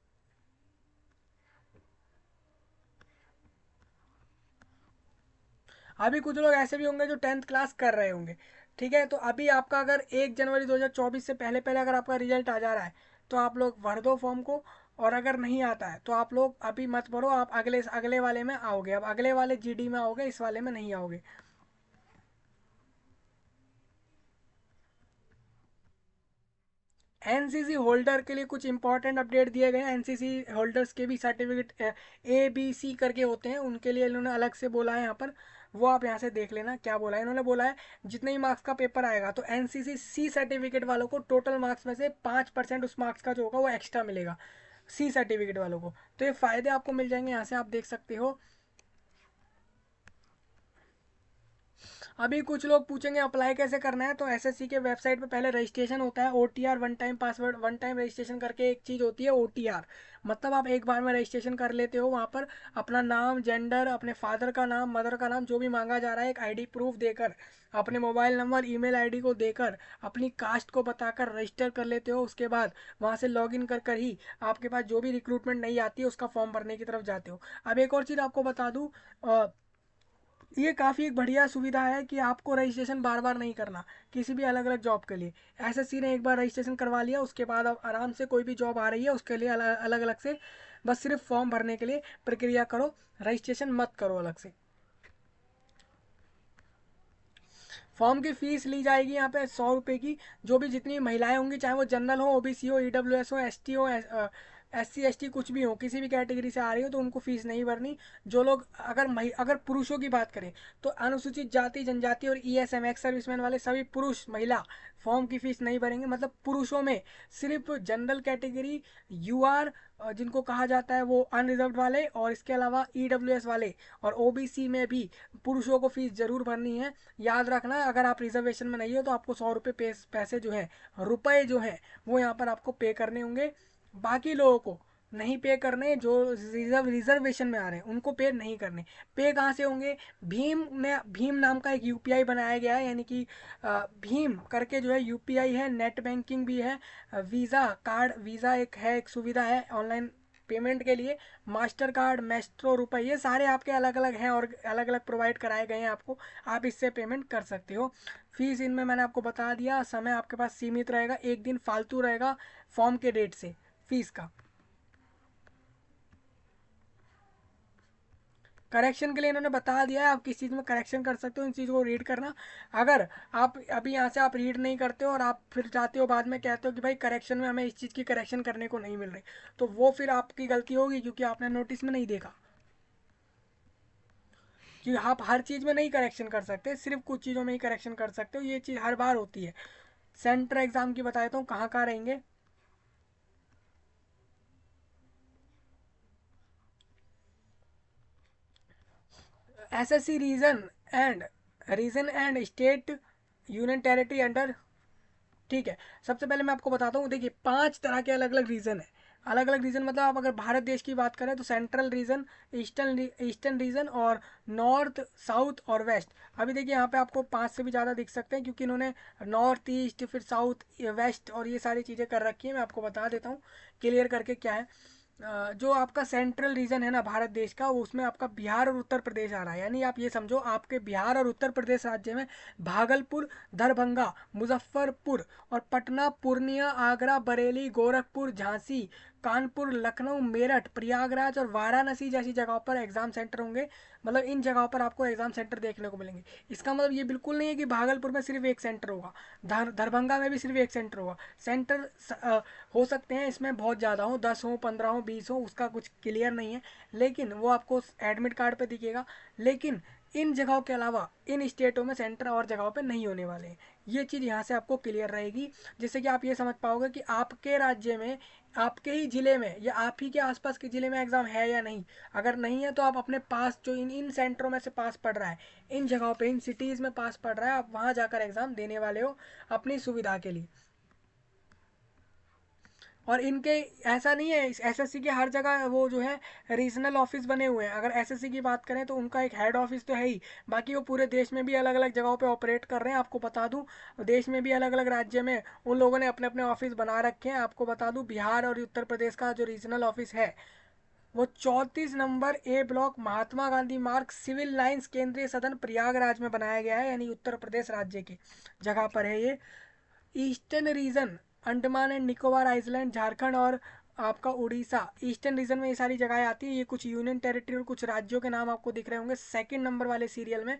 S1: अभी कुछ लोग ऐसे भी होंगे जो 10th क्लास कर रहे होंगे, ठीक है। तो अभी आपका अगर 1 जनवरी 2024 से पहले पहले अगर आपका रिजल्ट आ जा रहा है तो आप लोग भर दो फॉर्म को, और अगर नहीं आता है तो आप लोग अभी मत भरो, आप अगले अगले वाले में आओगे, अब अगले वाले जीडी में आओगे, इस वाले में नहीं आओगे। एनसीसी होल्डर के लिए कुछ इंपॉर्टेंट अपडेट दिए गए हैं। एनसीसी होल्डर्स के भी सर्टिफिकेट ABC करके होते हैं, उनके लिए इन्होंने अलग से बोला है यहाँ पर, वो आप यहाँ से देख लेना क्या बोला है। इन्होंने बोला है जितने ही मार्क्स का पेपर आएगा तो एनसीसी सी सर्टिफिकेट वालों को टोटल मार्क्स में से 5% उस मार्क्स का जो होगा वो एक्स्ट्रा मिलेगा सी सर्टिफिकेट वालों को। तो ये फायदे आपको मिल जाएंगे, यहाँ से आप देख सकते हो। अभी कुछ लोग पूछेंगे अप्लाई कैसे करना है, तो एसएससी के वेबसाइट पे पहले रजिस्ट्रेशन होता है, OTR one time password one time registration करके एक चीज़ होती है ओटीआर, मतलब आप एक बार में रजिस्ट्रेशन कर लेते हो। वहाँ पर अपना नाम, जेंडर, अपने फादर का नाम, मदर का नाम जो भी मांगा जा रहा है, एक आईडी प्रूफ देकर, अपने मोबाइल नंबर, ईमेल आईडी को देकर, अपनी कास्ट को बताकर रजिस्टर कर लेते हो। उसके बाद वहाँ से लॉगिन कर कर ही आपके पास जो भी रिक्रूटमेंट नहीं आती है उसका फॉर्म भरने की तरफ जाते हो। अब एक और चीज़ आपको बता दूँ, ये काफ़ी एक बढ़िया सुविधा है कि आपको रजिस्ट्रेशन बार बार नहीं करना किसी भी अलग अलग जॉब के लिए। एसएससी ने एक बार रजिस्ट्रेशन करवा लिया, उसके बाद अब आराम से कोई भी जॉब आ रही है उसके लिए अलग अलग से बस सिर्फ फॉर्म भरने के लिए प्रक्रिया करो, रजिस्ट्रेशन मत करो अलग से। फॉर्म की फीस ली जाएगी यहाँ पे 100 रुपये की। जो भी जितनी महिलाएं होंगी, चाहे वो जनरल हो, ओबीसी हो, ईडब्ल्यूएस हो, एसटी हो, SC ST कुछ भी हो, किसी भी कैटेगरी से आ रही हो तो उनको फीस नहीं भरनी। जो लोग अगर पुरुषों की बात करें तो अनुसूचित जाति जनजाति और ESM एक्स सर्विसमैन वाले सभी पुरुष महिला फॉर्म की फीस नहीं भरेंगे। मतलब पुरुषों में सिर्फ जनरल कैटेगरी, UR जिनको कहा जाता है वो अनरिजर्व वाले, और इसके अलावा EWS वाले और OBC में भी पुरुषों को फीस जरूर भरनी है। याद रखना, अगर आप रिजर्वेशन में नहीं हो तो आपको 100 रुपये पैसे जो है, रुपए जो है वो यहाँ पर आपको पे करने होंगे। बाकी लोगों को नहीं पे करने, जो रिजर्वेशन में आ रहे हैं उनको पे नहीं करने। पे कहाँ से होंगे? भीम नाम का एक यूपीआई बनाया गया है, यानी कि भीम करके जो है यूपीआई है, नेट बैंकिंग भी है, वीज़ा कार्ड, वीज़ा एक है, एक सुविधा है ऑनलाइन पेमेंट के लिए, मास्टर कार्ड, मेस्ट्रो, रुपए, ये सारे आपके अलग अलग हैं और अलग अलग प्रोवाइड कराए गए हैं आपको, आप इससे पेमेंट कर सकते हो। फीस इनमें मैंने आपको बता दिया, समय आपके पास सीमित रहेगा, एक दिन फालतू रहेगा फॉर्म के डेट से फीस का। करेक्शन के लिए इन्होंने बता दिया है, आप किस चीज़ में करेक्शन कर सकते हो, इन चीज़ को रीड करना। अगर आप अभी यहाँ से आप रीड नहीं करते हो और आप फिर जाते हो बाद में कहते हो कि भाई करेक्शन में हमें इस चीज़ की करेक्शन करने को नहीं मिल रही, तो वो फिर आपकी गलती होगी क्योंकि आपने नोटिस में नहीं देखा कि आप हर चीज़ में नहीं करेक्शन कर सकते, सिर्फ कुछ चीज़ों में ही करेक्शन कर सकते हो। ये चीज़ हर बार होती है। सेंटर एग्जाम की बता देता हूँ कहाँ कहाँ रहेंगे। SSC region and state union territory under, ठीक है। सबसे पहले मैं आपको बताता हूँ, देखिए 5 तरह के अलग अलग रीजन है। अलग अलग रीजन मतलब आप अगर भारत देश की बात करें तो सेंट्रल रीजन, ईस्टर्न रीजन और नॉर्थ, साउथ और वेस्ट। अभी देखिए यहाँ पे आपको 5 से भी ज़्यादा दिख सकते हैं क्योंकि इन्होंने नॉर्थ ईस्ट, फिर साउथ वेस्ट और ये सारी चीज़ें कर रखी है। मैं आपको बता देता हूँ क्लियर करके क्या है। जो आपका सेंट्रल रीजन है ना भारत देश का, उसमें आपका बिहार और उत्तर प्रदेश आ रहा है। यानी आप ये समझो आपके बिहार और उत्तर प्रदेश राज्य में भागलपुर, दरभंगा, मुजफ्फरपुर और पटना, पूर्णिया, आगरा, बरेली, गोरखपुर, झांसी, कानपुर, लखनऊ, मेरठ, प्रयागराज और वाराणसी जैसी जगहों पर एग्जाम सेंटर होंगे। मतलब इन जगहों पर आपको एग्जाम सेंटर देखने को मिलेंगे। इसका मतलब ये बिल्कुल नहीं है कि भागलपुर में सिर्फ एक सेंटर होगा, दरभंगा में भी सिर्फ एक सेंटर होगा। सेंटर हो सकते हैं इसमें बहुत ज़्यादा हो, 10 हो, 15 हो, 20 हो, उसका कुछ क्लियर नहीं है, लेकिन वो आपको एडमिट कार्ड पे दिखेगा। लेकिन इन जगहों के अलावा इन स्टेटों में सेंटर और जगहों पे नहीं होने वाले हैं। ये चीज़ यहाँ से आपको क्लियर रहेगी, जिससे कि आप ये समझ पाओगे कि आपके राज्य में, आपके ही ज़िले में या आप ही के आसपास के ज़िले में एग्ज़ाम है या नहीं। अगर नहीं है तो आप अपने पास जो इन इन सेंटरों में से पास पड़ रहा है, इन जगहों पे, इन सिटीज़ में पास पड़ रहा है, आप वहाँ जाकर एग्ज़ाम देने वाले हो अपनी सुविधा के लिए। और इनके ऐसा नहीं है, एसएससी के हर जगह वो जो है रीजनल ऑफिस बने हुए हैं। अगर एसएससी की बात करें तो उनका एक हेड ऑफिस तो है ही, बाकी वो पूरे देश में भी अलग अलग जगहों पे ऑपरेट कर रहे हैं। आपको बता दूं, देश में भी अलग अलग राज्य में उन लोगों ने अपने अपने ऑफिस बना रखे हैं। आपको बता दूं, बिहार और उत्तर प्रदेश का जो रीजनल ऑफिस है वो 34 number A block Mahatma Gandhi मार्ग सिविल लाइंस केंद्रीय सदन प्रयागराज में बनाया गया है, यानी उत्तर प्रदेश राज्य की जगह पर है ये। Eastern region, Andaman and Nicobar island, Jharkhand और आपका उड़ीसा, ईस्टर्न रीजन में ये सारी जगहें आती है। ये कुछ यूनियन टेरिटरी और कुछ राज्यों के नाम आपको दिख रहे होंगे सेकंड नंबर वाले सीरियल में,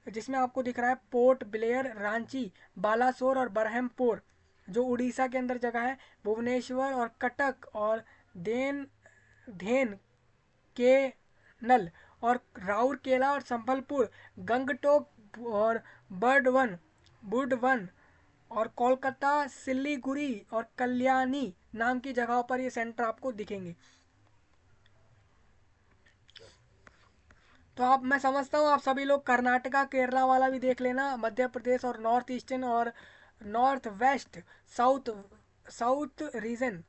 S1: जिसमें आपको दिख रहा है पोर्ट ब्लेयर, रांची, बालासोर और बरहमपुर जो उड़ीसा के अंदर जगह है, भुवनेश्वर और कटक और देन धेन के नल और राउरकेला और संबलपुर, गंगटोक और बर्डवन बुडवन और कोलकाता, सिल्लीगुड़ी और कल्याणी नाम की जगहों पर ये सेंटर आपको दिखेंगे। तो आप, मैं समझता हूँ आप सभी लोग कर्नाटका केरला वाला भी देख लेना, मध्य प्रदेश और नॉर्थ ईस्टर्न और north west, south south region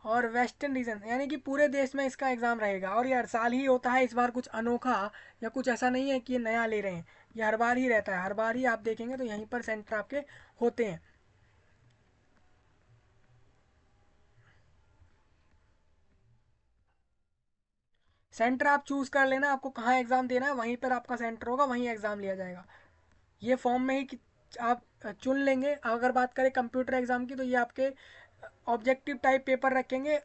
S1: और वेस्टर्न रीजन, यानी कि पूरे देश में इसका एग्ज़ाम रहेगा। और ये हर साल ही होता है, इस बार कुछ अनोखा या कुछ ऐसा नहीं है कि ये नया ले रहे हैं, ये हर बार ही रहता है। हर बार ही आप देखेंगे तो यहीं पर सेंटर आपके होते हैं। सेंटर आप चूज कर लेना, आपको कहाँ एग्ज़ाम देना है, वहीं पर आपका सेंटर होगा, वहीं एग्ज़ाम लिया जाएगा। ये फॉर्म में ही आप चुन लेंगे। अगर बात करें कंप्यूटर एग्ज़ाम की, तो ये आपके ऑब्जेक्टिव टाइप पेपर रखेंगे।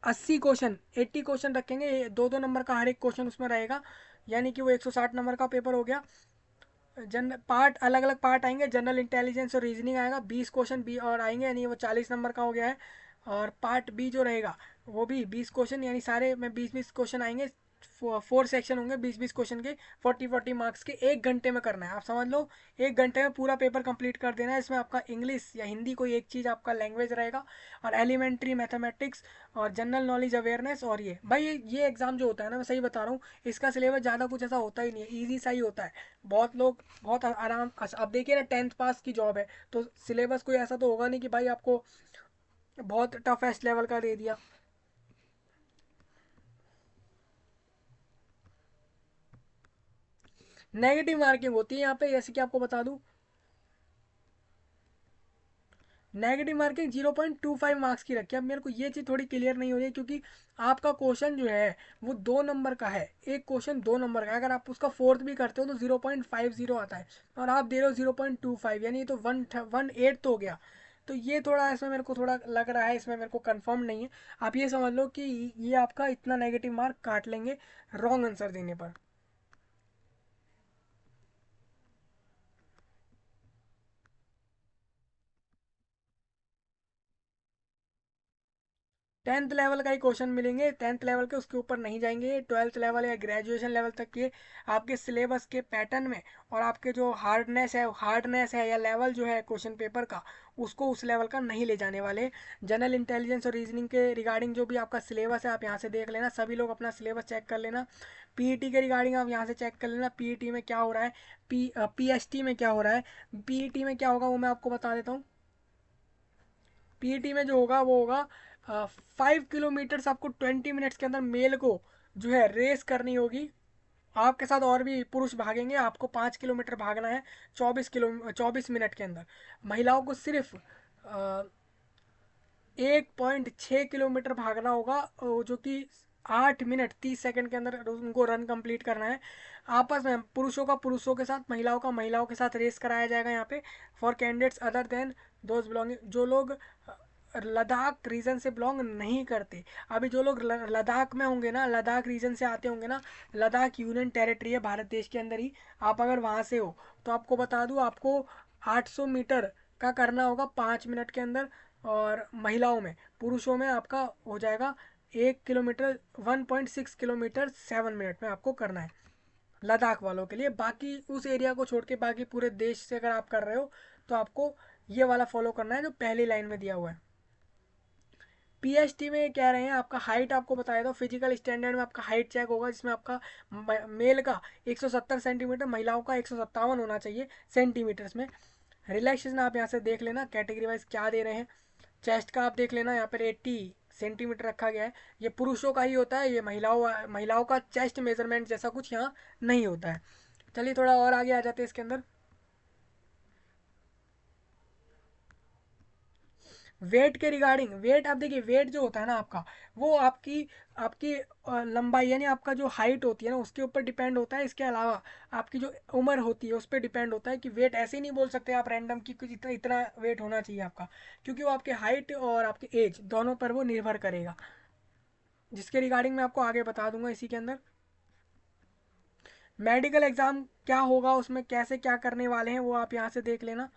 S1: 80 क्वेश्चन, 80 क्वेश्चन रखेंगे, 2-2 नंबर का हर एक क्वेश्चन उसमें रहेगा, यानी कि वो 160 नंबर का पेपर हो गया। जन पार्ट, अलग अलग पार्ट आएंगे, जनरल इंटेलिजेंस और रीजनिंग आएगा, 20 क्वेश्चन बी और आएंगे, यानी वो 40 नंबर का हो गया है। और पार्ट बी जो रहेगा वो भी 20 क्वेश्चन, यानी सारे में 20-20 क्वेश्चन आएंगे। 4 सेक्शन होंगे 20-20 क्वेश्चन के, 40-40 मार्क्स के, 1 घंटे में करना है। आप समझ लो 1 घंटे में पूरा पेपर कंप्लीट कर देना है। इसमें आपका इंग्लिश या हिंदी कोई एक चीज़ आपका लैंग्वेज रहेगा, और एलिमेंट्री मैथमेटिक्स और जनरल नॉलेज अवेयरनेस। और ये भाई ये एग्ज़ाम जो होता है ना, मैं सही बता रहा हूँ, इसका सिलेबस ज़्यादा कुछ ऐसा होता ही नहीं है, ईजी सा ही होता है। बहुत लोग बहुत आराम, अब देखिए ना 10th पास की जॉब है, तो सिलेबस कोई ऐसा तो होगा नहीं कि भाई आपको बहुत टफेस्ट लेवल का दे दिया। नेगेटिव मार्किंग होती है यहाँ पे, जैसे कि आपको बता दूं, नेगेटिव मार्किंग 0.25 मार्क्स की रखी है। अब मेरे को ये चीज़ थोड़ी क्लियर नहीं हो रही है, क्योंकि आपका क्वेश्चन जो है वो 2 नंबर का है, एक क्वेश्चन 2 नंबर का है। अगर आप उसका फोर्थ भी करते हो तो 0.50 आता है, और आप दे रहे हो 0.25, यानी ये तो 1/8 तो हो गया। तो ये थोड़ा, इसमें मेरे को थोड़ा लग रहा है, इसमें मेरे को कंफर्म नहीं है। आप ये समझ लो कि ये आपका इतना नेगेटिव मार्क काट लेंगे रॉन्ग आंसर देने पर। 10th लेवल का ही क्वेश्चन मिलेंगे, 10th लेवल के, उसके ऊपर नहीं जाएंगे। 12th लेवल या ग्रेजुएशन लेवल तक के आपके सिलेबस के पैटर्न में, और आपके जो हार्डनेस है या लेवल जो है क्वेश्चन पेपर का, उसको उस लेवल का नहीं ले जाने वाले। जनरल इंटेलिजेंस और रीजनिंग के रिगार्डिंग जो भी आपका सिलेबस है, आप यहाँ से देख लेना, सभी लोग अपना सिलेबस चेक कर लेना। पीईटी के रिगार्डिंग आप यहाँ से चेक कर लेना, पीईटी में क्या हो रहा है, पीएसटी में क्या हो रहा है। पीईटी में क्या होगा वो मैं आपको बता देता हूँ। पीईटी में जो होगा वो होगा 5 किलोमीटर आपको 20 मिनट्स के अंदर मेल को जो है रेस करनी होगी। आपके साथ और भी पुरुष भागेंगे, आपको 5 किलोमीटर भागना है 24 मिनट के अंदर। महिलाओं को सिर्फ 1.6 किलोमीटर भागना होगा, जो कि 8 मिनट 30 सेकंड के अंदर उनको रन कंप्लीट करना है। आपस में पुरुषों का पुरुषों के साथ, महिलाओं का महिलाओं के साथ रेस कराया जाएगा यहाँ पे। For candidates other than those belonging, जो लोग लद्दाख रीजन से बिलोंग नहीं करते। अभी जो लोग लद्दाख में होंगे ना, लद्दाख रीजन से आते होंगे ना, लद्दाख यूनियन टेरिटरी है भारत देश के अंदर ही। आप अगर वहाँ से हो तो आपको बता दूँ, आपको 800 मीटर का करना होगा 5 मिनट के अंदर। और महिलाओं में, पुरुषों में आपका हो जाएगा 1 किलोमीटर, 1.6 किलोमीटर 7 मिनट में आपको करना है। लद्दाख वालों के लिए। बाकी उस एरिया को छोड़ के बाकी पूरे देश से अगर आप कर रहे हो तो आपको ये वाला फॉलो करना है जो पहली लाइन में दिया हुआ है। पीएसटी में कह रहे हैं आपका हाइट, आपको बताया था फिजिकल स्टैंडर्ड में आपका हाइट चेक होगा, जिसमें आपका मेल का 170 सेंटीमीटर, महिलाओं का 157 होना चाहिए सेंटीमीटर्स में। रिलैक्सेशन आप यहाँ से देख लेना कैटेगरी वाइज क्या दे रहे हैं। चेस्ट का आप देख लेना, यहाँ पर 80 सेंटीमीटर रखा गया है। ये पुरुषों का ही होता है, ये महिलाओं का चेस्ट मेजरमेंट जैसा कुछ यहाँ नहीं होता है। चलिए थोड़ा और आगे आ जाते हैं इसके अंदर। वेट के रिगार्डिंग, वेट आप देखिए, वेट जो होता है ना आपका, वो आपकी आपकी लंबाई यानी आपका जो हाइट होती है ना उसके ऊपर डिपेंड होता है। इसके अलावा आपकी जो उम्र होती है उस पर डिपेंड होता है कि वेट ऐसे ही नहीं बोल सकते आप रैंडम की कुछ इतना इतना वेट होना चाहिए आपका, क्योंकि वो आपके हाइट और आपके एज दोनों पर वो निर्भर करेगा, जिसके रिगार्डिंग मैं आपको आगे बता दूंगा इसी के अंदर। मेडिकल एग्जाम क्या होगा, उसमें कैसे क्या करने वाले हैं वो आप यहाँ से देख लेना।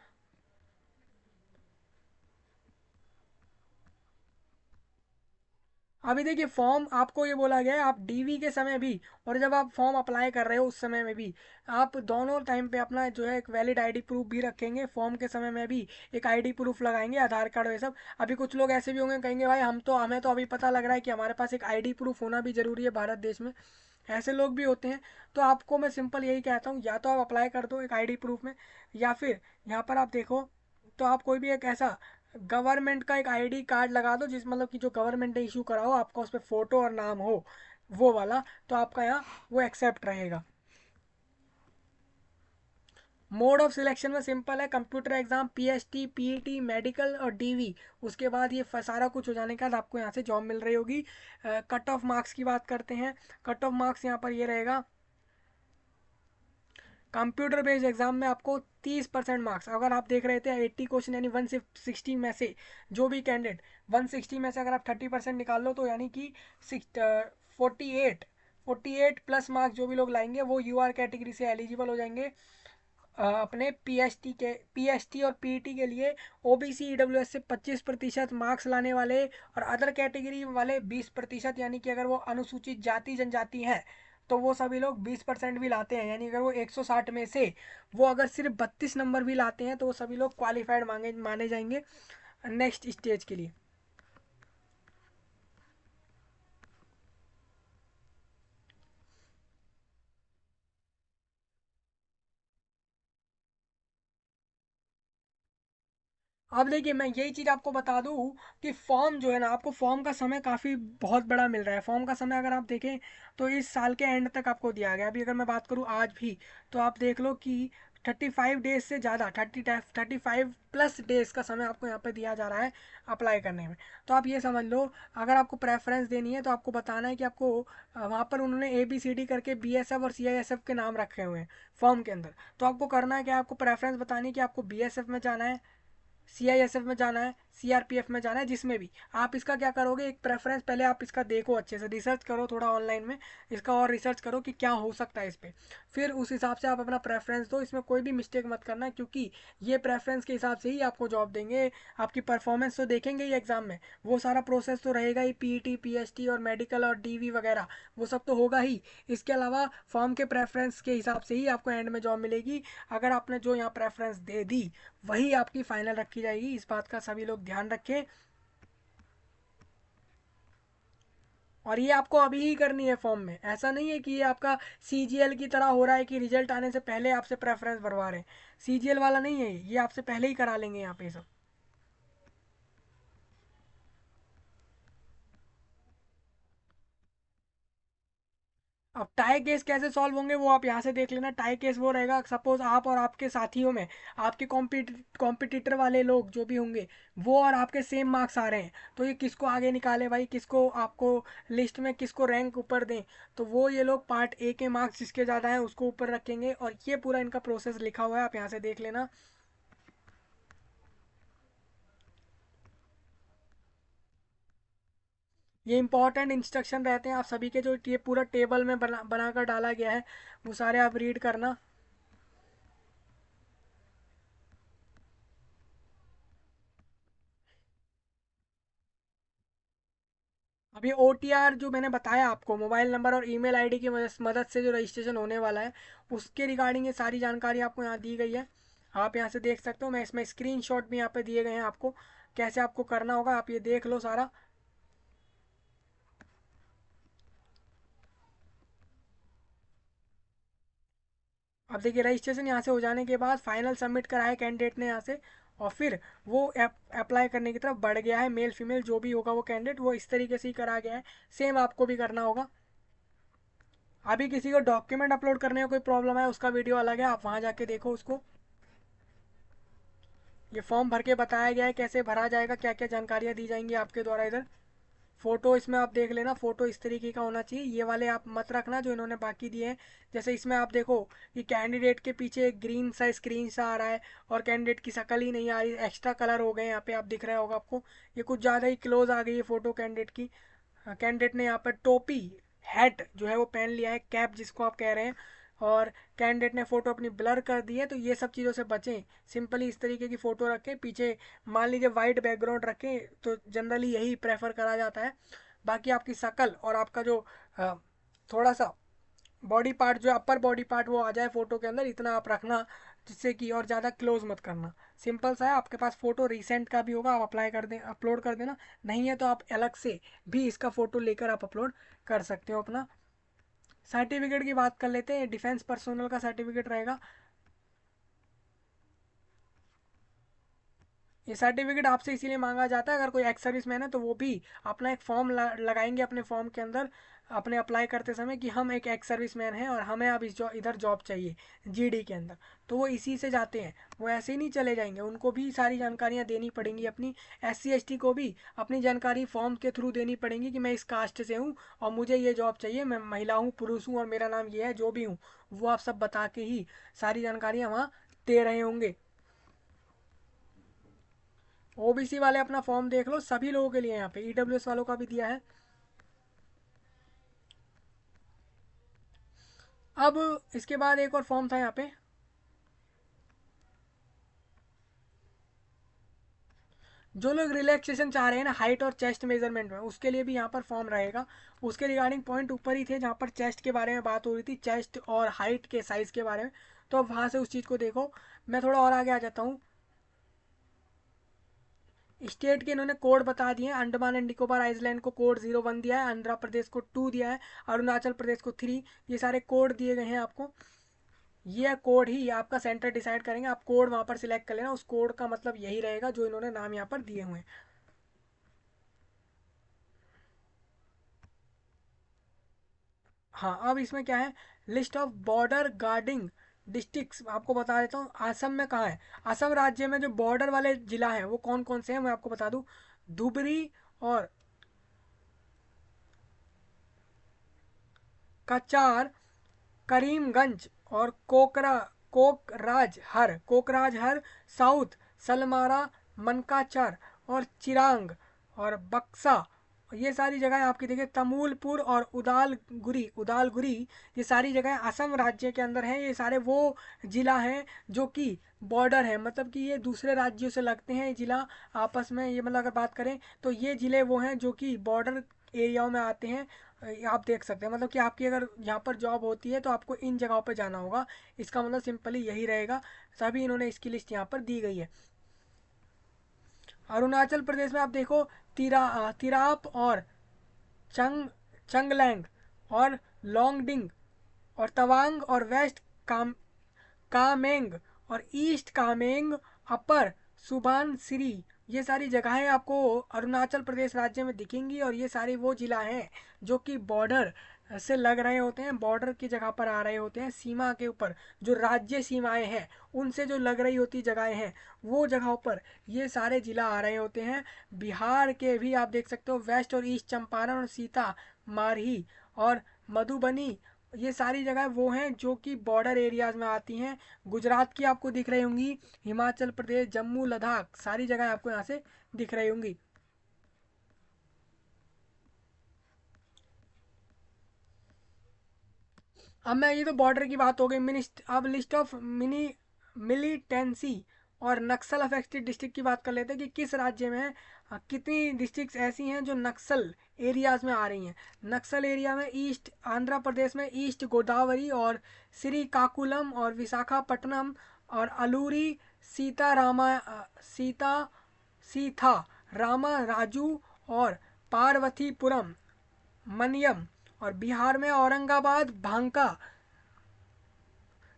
S1: अभी देखिए फॉर्म आपको ये बोला गया है आप डीवी के समय भी और जब आप फॉर्म अप्लाई कर रहे हो उस समय में भी आप दोनों टाइम पे अपना जो है एक वैलिड आईडी प्रूफ भी रखेंगे। फॉर्म के समय में भी एक आईडी प्रूफ लगाएंगे, आधार कार्ड ये सब। अभी कुछ लोग ऐसे भी होंगे कहेंगे भाई हमें तो अभी पता लग रहा है कि हमारे पास एक आईडी प्रूफ होना भी जरूरी है भारत देश में, ऐसे लोग भी होते हैं। तो आपको मैं सिंपल यही कहता हूँ, या तो आप अप्लाई कर दो एक आईडी प्रूफ में, या फिर यहाँ पर आप देखो तो आप कोई भी एक ऐसा गवर्नमेंट का एक आईडी कार्ड लगा दो जिस मतलब कि जो गवर्नमेंट ने इशू करा हो, आपका उस पर फोटो और नाम हो वो वाला, तो आपका यहाँ वो एक्सेप्ट रहेगा। मोड ऑफ सिलेक्शन में सिंपल है, computer exam, PST, PET, medical और डीवी। उसके बाद ये सारा कुछ हो जाने के बाद आपको यहाँ से जॉब मिल रही होगी। कट ऑफ मार्क्स की बात करते हैं। कट ऑफ मार्क्स यहाँ पर ये रहेगा, कंप्यूटर बेस्ड एग्जाम में आपको 30% मार्क्स, अगर आप देख रहे थे 80 क्वेश्चन यानी 160 में से जो भी कैंडिडेट 160 में से अगर आप 30% निकाल लो तो यानी कि 48 48 प्लस मार्क्स जो भी लोग लाएंगे वो यूआर कैटेगरी से एलिजिबल हो जाएंगे। अपने पीएसटी और पीईटी के लिए ओबीसी ईडब्ल्यूएस से 25% मार्क्स लाने वाले और अदर कैटेगरी वाले 20%, यानी कि अगर वो अनुसूचित जाति जनजाति हैं तो वो सभी लोग 20% भी लाते हैं, यानी अगर वो 160 में से वो अगर सिर्फ 32 नंबर भी लाते हैं तो वो सभी लोग क्वालिफाइड मांगे माने जाएंगे नेक्स्ट स्टेज के लिए। अब देखिए मैं यही चीज़ आपको बता दूं कि फॉर्म जो है ना आपको फॉर्म का समय काफ़ी बहुत बड़ा मिल रहा है। फॉर्म का समय अगर आप देखें तो इस साल के एंड तक आपको दिया गया। अभी अगर मैं बात करूं आज भी तो आप देख लो कि 35 डेज से ज़्यादा 35+ डेज का समय आपको यहाँ पे दिया जा रहा है अप्लाई करने में। तो आप ये समझ लो, अगर आपको प्रेफरेंस देनी है तो आपको बताना है कि आपको वहाँ पर उन्होंने ABCD करके BSF और CISF के नाम रखे हुए हैं फॉर्म के अंदर। तो आपको करना है कि आपको प्रेफरेंस बतानी है कि आपको BSF में जाना है, CISF में जाना है, CRPF में जाना है, जिसमें भी आप इसका क्या करोगे एक प्रेफरेंस पहले आप इसका देखो, अच्छे से रिसर्च करो थोड़ा ऑनलाइन में इसका और रिसर्च करो कि क्या हो सकता है इस पर, फिर उस हिसाब से आप अपना प्रेफरेंस दो। इसमें कोई भी मिस्टेक मत करना क्योंकि ये प्रेफरेंस के हिसाब से ही आपको जॉब देंगे। आपकी परफॉर्मेंस तो देखेंगे ही एग्जाम में, वो सारा प्रोसेस तो रहेगा ही, पीईटी पीएसटी और मेडिकल और डीवी वगैरह वो सब तो होगा ही। इसके अलावा फॉर्म के प्रेफरेंस के हिसाब से ही आपको एंड में जॉब मिलेगी। अगर आपने जो यहाँ प्रेफरेंस दे दी वही आपकी फाइनल रखी जाएगी, इस बात का सभी लोग ध्यान रखें। और ये आपको अभी ही करनी है फॉर्म में, ऐसा नहीं है कि ये आपका सीजीएल की तरह हो रहा है कि रिजल्ट आने से पहले आपसे प्रेफरेंस भरवा रहे हैं। सीजीएल वाला नहीं है ये आपसे पहले ही करा लेंगे यहाँ पे सब। अब टाई केस कैसे सॉल्व होंगे वो आप यहाँ से देख लेना। टाई केस वो रहेगा, सपोज आप और आपके साथियों में आपके कॉम्पिटिटर वाले लोग जो भी होंगे वो और आपके सेम मार्क्स आ रहे हैं, तो ये किसको आगे निकाले भाई, किसको आपको लिस्ट में किसको रैंक ऊपर दें। तो वो ये लोग पार्ट ए के मार्क्स जिसके ज़्यादा हैं उसको ऊपर रखेंगे, और ये पूरा इनका प्रोसेस लिखा हुआ है, आप यहाँ से देख लेना। ये इंपॉर्टेंट इंस्ट्रक्शन रहते हैं आप सभी के, जो ये पूरा टेबल में बनाकर डाला गया है वो सारे आप रीड करना। अभी OTR जो मैंने बताया आपको, मोबाइल नंबर और ईमेल आईडी की मदद से जो रजिस्ट्रेशन होने वाला है, उसके रिगार्डिंग ये सारी जानकारी आपको यहाँ दी गई है। आप यहाँ से देख सकते हो, मैं इसमें स्क्रीनशॉट भी यहाँ पे दिए गए हैं आपको, कैसे आपको करना होगा, आप ये देख लो सारा। अब देखिए रजिस्ट्रेशन यहाँ से हो जाने के बाद फाइनल सबमिट करा है कैंडिडेट ने यहाँ से, और फिर वो अप्लाई करने की तरफ बढ़ गया है। मेल फीमेल जो भी होगा वो कैंडिडेट, वो इस तरीके से ही करा गया है। सेम आपको भी करना होगा। अभी किसी को डॉक्यूमेंट अपलोड करने में कोई प्रॉब्लम है, उसका वीडियो अलग है, आप वहाँ जाके देखो उसको। ये फॉर्म भर के बताया गया है कैसे भरा जाएगा, क्या क्या जानकारियाँ दी जाएंगी आपके द्वारा इधर। फोटो इसमें आप देख लेना, फोटो इस तरीके का होना चाहिए, ये वाले आप मत रखना जो इन्होंने बाकी दिए हैं। जैसे इसमें आप देखो कि कैंडिडेट के पीछे एक ग्रीन सा स्क्रीन सा आ रहा है और कैंडिडेट की शक्ल ही नहीं आ रही, एक्स्ट्रा कलर हो गए यहाँ पे, आप दिख रहा होगा आपको। ये कुछ ज़्यादा ही क्लोज आ गई है फोटो कैंडिडेट की। कैंडिडेट ने यहाँ पर टोपी, हैट जो है वो पहन लिया है, कैप जिसको आप कह रहे हैं, और कैंडिडेट ने फोटो अपनी ब्लर कर दी है। तो ये सब चीज़ों से बचें, सिंपली इस तरीके की फ़ोटो रखें, पीछे मान लीजिए वाइट बैकग्राउंड रखें, तो जनरली यही प्रेफर करा जाता है। बाकी आपकी शक्ल और आपका जो थोड़ा सा बॉडी पार्ट, जो अपर बॉडी पार्ट वो आ जाए फोटो के अंदर, इतना आप रखना, जिससे कि और ज़्यादा क्लोज मत करना। सिंपल सा है। आपके पास फोटो रिसेंट का भी होगा, आप अप्लाई कर दें, अपलोड कर देना। नहीं है तो आप अलग से भी इसका फ़ोटो लेकर आप अपलोड कर सकते हो अपना। सर्टिफिकेट की बात कर लेते हैं। डिफेंस पर्सोनल का सर्टिफिकेट रहेगा। ये सर्टिफिकेट आपसे इसीलिए मांगा जाता है, अगर कोई एक्स सर्विस मैन है तो वो भी अपना एक फॉर्म लगाएंगे अपने फॉर्म के अंदर, अपने अप्लाई करते समय, कि हम एक एक्स सर्विस मैन हैं और हमें अब इधर जॉब चाहिए GD के अंदर। तो वो इसी से जाते हैं, वो ऐसे ही नहीं चले जाएंगे, उनको भी सारी जानकारियाँ देनी पड़ेंगी अपनी। SC ST को भी अपनी जानकारी फॉर्म के थ्रू देनी पड़ेंगी कि मैं इस कास्ट से हूँ और मुझे ये जॉब चाहिए, मैं महिला हूँ, पुरुष हूँ और मेरा नाम ये है, जो भी हूँ वो आप सब बता के ही सारी जानकारियाँ वहाँ दे रहे होंगे। OBC वाले अपना फॉर्म देख लो, सभी लोगों के लिए यहाँ पे, EWS वालों का भी दिया है। अब इसके बाद एक और फॉर्म था यहाँ पे, जो लोग रिलैक्सेशन चाह रहे हैं ना हाइट और चेस्ट मेजरमेंट में, उसके लिए भी यहाँ पर फॉर्म रहेगा। उसके रिगार्डिंग पॉइंट ऊपर ही थे जहाँ पर चेस्ट के बारे में बात हो रही थी, चेस्ट और हाइट के साइज के बारे में। तो अब वहाँ से उस चीज़ को देखो। मैं थोड़ा और आगे आ जाता हूँ। स्टेट के इन्होंने कोड बता दिए हैं। अंडमान एंड निकोबार आइलैंड को कोड 01 दिया है, आंध्र प्रदेश को 2 दिया है, अरुणाचल प्रदेश को 3। ये सारे कोड दिए गए हैं आपको। ये कोड ही आपका सेंटर डिसाइड करेंगे। आप कोड वहाँ पर सिलेक्ट कर लेना, उस कोड का मतलब यही रहेगा जो इन्होंने नाम यहाँ पर दिए हुए हैं। हाँ, अब इसमें क्या है, list of border guarding districts आपको बता देता हूँ। असम में कहाँ है, असम राज्य में जो बॉर्डर वाले जिला हैं वो कौन कौन से हैं मैं आपको बता दूँ। धुबरी और कचार, करीमगंज और कोकराझहर साउथ, सलमारा, मनकाचर और चिरांग और बक्सा। ये सारी जगह आपकी देखिए, तमूलपुर और उदालगुरी, ये सारी जगह असम राज्य के अंदर हैं। ये सारे वो जिला हैं जो कि बॉर्डर है, मतलब कि ये दूसरे राज्यों से लगते हैं ये जिला आपस में। ये मतलब अगर बात करें तो ये जिले वो हैं जो कि बॉर्डर एरियाओं में आते हैं। आप देख सकते हैं, मतलब कि आपकी अगर यहाँ पर जॉब होती है तो आपको इन जगहों पर जाना होगा। इसका मतलब सिंपली यही रहेगा। तभी इन्होंने इसकी लिस्ट यहाँ पर दी गई है। अरुणाचल प्रदेश में आप देखो, तिराप और चंग चंगलैंग और लोंगडिंग और तवांग और वेस्ट काम कामेंग और ईस्ट कामेंग, अपर सुबानसिरी, ये सारी जगहें आपको अरुणाचल प्रदेश राज्य में दिखेंगी। और ये सारे वो जिला हैं जो कि बॉर्डर से लग रहे होते हैं, बॉर्डर की जगह पर आ रहे होते हैं, सीमा के ऊपर जो राज्य सीमाएं हैं उनसे जो लग रही होती जगहें हैं, वो जगहों पर ये सारे जिला आ रहे होते हैं। बिहार के भी आप देख सकते हो, वेस्ट और ईस्ट चंपारण और सीता मारही और मधुबनी, ये सारी जगह वो हैं जो कि बॉर्डर एरियाज में आती हैं। गुजरात की आपको दिख रही होंगी, हिमाचल प्रदेश, जम्मू, लद्दाख, सारी जगह आपको यहाँ से दिख रही होंगी। अब मैं, ये तो बॉर्डर की बात हो गई। अब लिस्ट ऑफ मिलिटेंसी और नक्सल अफेक्टेड डिस्ट्रिक्ट की बात कर लेते हैं कि किस राज्य में कितनी डिस्ट्रिक्ट्स ऐसी हैं जो नक्सल एरियाज में आ रही हैं। नक्सल एरिया में ईस्ट आंध्र प्रदेश में ईस्ट गोदावरी और श्रीकाकुलम और विशाखापट्टनम और अलूरी सीता सीथा रामा राजू और पार्वतीपुरम मनियम, और बिहार में औरंगाबाद बांका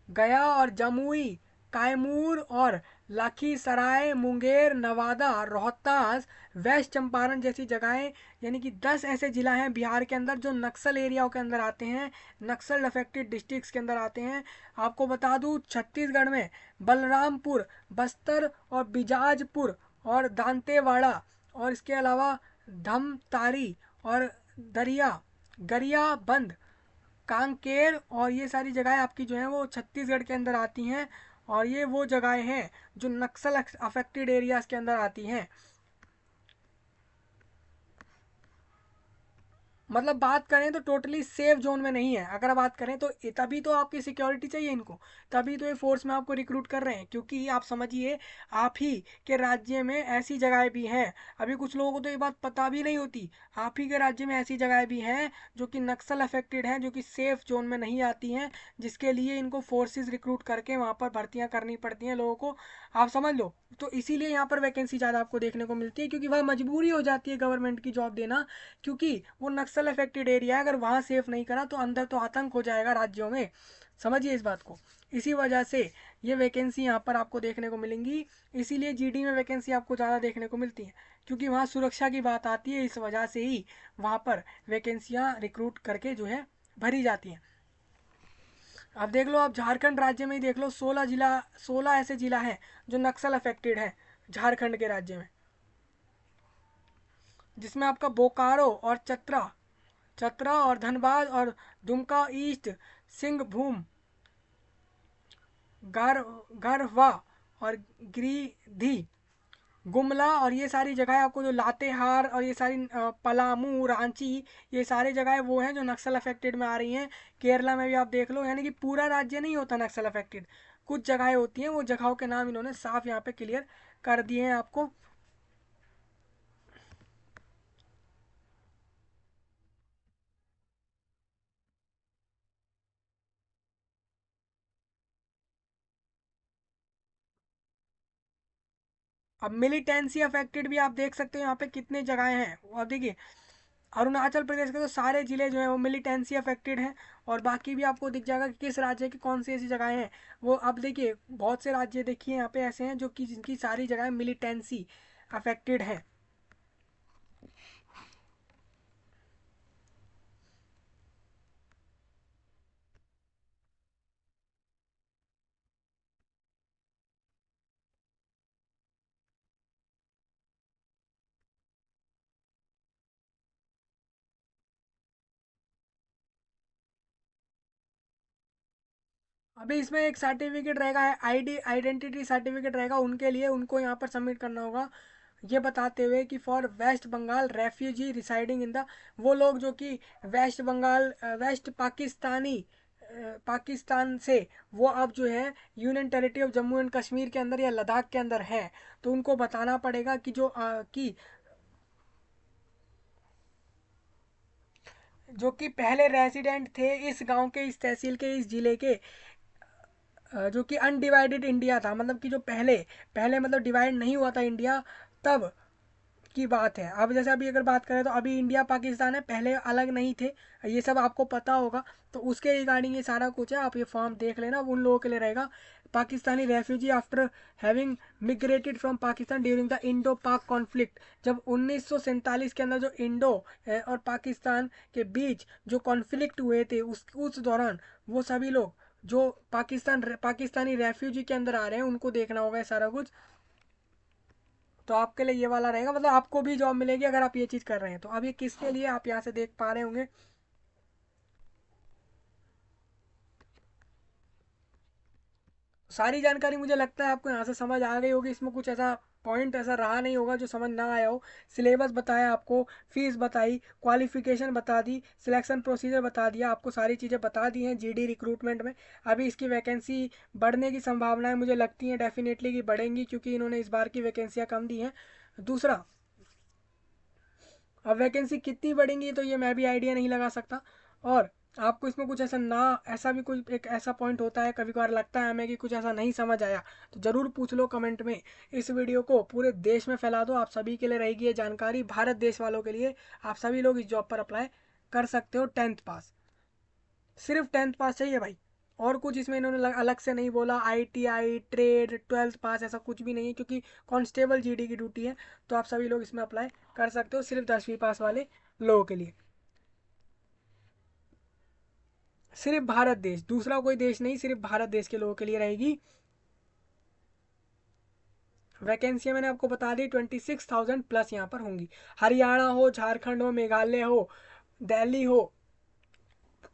S1: गया और जमुई कैमूर और लखीसराय मुंगेर नवादा रोहतास वेस्ट चंपारण जैसी जगहें, यानी कि 10 ऐसे जिला हैं बिहार के अंदर जो नक्सल एरियाओं के अंदर आते हैं, नक्सल अफेक्टेड डिस्ट्रिक्ट्स के अंदर आते हैं। आपको बता दूं छत्तीसगढ़ में बलरामपुर बस्तर और बिजाजपुर और दांतेवाड़ा और इसके अलावा धमतारी और दरिया गरियाबंद कांकेर और ये सारी जगहें आपकी जो हैं वो छत्तीसगढ़ के अंदर आती हैं, और ये वो जगहें हैं जो नक्सल अफेक्टेड एरियाज के अंदर आती हैं। मतलब बात करें तो टोटली सेफ जोन में नहीं है। अगर बात करें तो तभी तो आपकी सिक्योरिटी चाहिए इनको, तभी तो ये फोर्स में आपको रिक्रूट कर रहे हैं, क्योंकि आप समझिए आप ही के राज्य में ऐसी जगहें भी हैं, अभी कुछ लोगों को तो ये बात पता भी नहीं होती, आप ही के राज्य में ऐसी जगहें भी हैं जो कि नक्सल अफेक्टेड हैं, जो कि सेफ जोन में नहीं आती हैं, जिसके लिए इनको फोर्सेज रिक्रूट करके वहाँ पर भर्तियाँ करनी पड़ती हैं लोगों को, आप समझ लो। तो इसीलिए यहाँ पर वैकेंसी ज़्यादा आपको देखने को मिलती है, क्योंकि वह मजबूरी हो जाती है गवर्नमेंट की जॉब देना, क्योंकि वो नक्सल अफेक्टेड एरिया है, अगर वहाँ सेफ नहीं करा तो अंदर तो आतंक हो जाएगा राज्यों में, समझिए इस बात को। इसी वजह से ये वैकेंसी यहाँ पर आपको देखने को मिलेंगी, इसीलिए जीडी में वैकेंसी आपको ज़्यादा देखने को मिलती है, क्योंकि वहाँ सुरक्षा की बात आती है, इस वजह से ही वहाँ पर वैकेंसियाँ रिक्रूट करके जो है भरी जाती हैं। अब देख लो, आप झारखंड राज्य में ही देख लो, 16 ऐसे जिला हैं जो नक्सल अफेक्टेड हैं झारखंड के राज्य में, जिसमें आपका बोकारो और चतरा चतरा और धनबाद और दुमका ईस्ट सिंहभूम गढ़वा और गिरिधि गुमला और ये सारी जगह आपको जो लातेहार और ये सारी पलामू रांची, ये सारी जगहें वो हैं जो नक्सल अफेक्टेड में आ रही हैं। केरला में भी आप देख लो, यानी कि पूरा राज्य नहीं होता नक्सल अफेक्टेड, कुछ जगहें होती हैं, वो जगहों के नाम इन्होंने साफ यहाँ पे क्लियर कर दिए हैं आपको। अब मिलिटेंसी अफेक्टेड भी आप देख सकते हो यहाँ पे कितने जगहें हैं, और देखिए अरुणाचल प्रदेश के तो सारे जिले जो हैं वो मिलिटेंसी अफेक्टेड हैं, और बाकी भी आपको दिख जाएगा कि किस राज्य की कौन सी ऐसी जगहें हैं। वो अब देखिए बहुत से राज्य देखिए यहाँ पे ऐसे हैं जो कि जिनकी सारी जगहें मिलिटेंसी अफेक्टेड हैं। अभी इसमें एक सर्टिफिकेट रहेगा, आईडी आइडेंटिटी सर्टिफिकेट रहेगा उनके लिए, उनको यहाँ पर सबमिट करना होगा, ये बताते हुए कि for west Bengal refugee residing in the, वो लोग जो कि वेस्ट बंगाल वेस्ट पाकिस्तानी पाकिस्तान से वो अब जो है union territory of Jammu and Kashmir के अंदर या लद्दाख के अंदर है, तो उनको बताना पड़ेगा कि जो कि पहले रेजिडेंट थे इस गांव के, इस तहसील के, इस जिले के, जो कि अनडिवाइडेड इंडिया था, मतलब कि जो पहले पहले मतलब डिवाइड नहीं हुआ था इंडिया, तब की बात है। अब जैसे अभी अगर बात करें तो अभी इंडिया पाकिस्तान है, पहले अलग नहीं थे, ये सब आपको पता होगा, तो उसके रिगार्डिंग ये सारा कुछ है, आप ये फॉर्म देख लेना, उन लोगों के लिए रहेगा। Pakistani refugee after having migrated from Pakistan during the Indo Pak conflict, जब 1947 के अंदर जो इंडो और पाकिस्तान के बीच जो कॉन्फ्लिक्ट हुए थे उस दौरान वो सभी लोग जो पाकिस्तानी रेफ्यूजी के अंदर आ रहे हैं उनको देखना होगा ये सारा कुछ। तो आपके लिए ये वाला रहेगा, मतलब आपको भी जॉब मिलेगी अगर आप ये चीज़ कर रहे हैं। तो अब ये किसके लिए आप यहाँ से देख पा रहे होंगे, सारी जानकारी मुझे लगता है आपको यहाँ से समझ आ गई होगी, इसमें कुछ ऐसा पॉइंट ऐसा रहा नहीं होगा जो समझ ना आया हो। सिलेबस बताया आपको, फीस बताई, क्वालिफिकेशन बता दी, सिलेक्शन प्रोसीजर बता दिया, आपको सारी चीज़ें बता दी हैं जीडी रिक्रूटमेंट में। अभी इसकी वैकेंसी बढ़ने की संभावनाएं मुझे लगती हैं डेफिनेटली कि बढ़ेंगी, क्योंकि इन्होंने इस बार की वैकेंसियाँ कम दी हैं। दूसरा, अब वैकेंसी कितनी बढ़ेंगी तो ये मैं भी आइडिया नहीं लगा सकता। और आपको इसमें कुछ ऐसा ना, ऐसा भी कुछ एक ऐसा पॉइंट होता है कभी कभार लगता है हमें कि कुछ ऐसा नहीं समझ आया, तो ज़रूर पूछ लो कमेंट में। इस वीडियो को पूरे देश में फैला दो, आप सभी के लिए रहेगी ये जानकारी, भारत देश वालों के लिए। आप सभी लोग इस जॉब पर अप्लाई कर सकते हो 10th पास, सिर्फ 10th पास चाहिए भाई। और कुछ इसमें इन्होंने अलग से नहीं बोला, ITI ट्रेड 12th पास ऐसा कुछ भी नहीं है, क्योंकि कांस्टेबल जीडी की ड्यूटी है। तो आप सभी लोग इसमें अप्लाई कर सकते हो, सिर्फ 10वीं पास वाले लोगों के लिए। सिर्फ भारत देश, दूसरा कोई देश नहीं, सिर्फ भारत देश के लोगों के लिए रहेगी। वैकेंसियां मैंने आपको बता दी 26,000 प्लस यहाँ पर होंगी। हरियाणा हो, झारखंड हो, मेघालय हो, दिल्ली हो,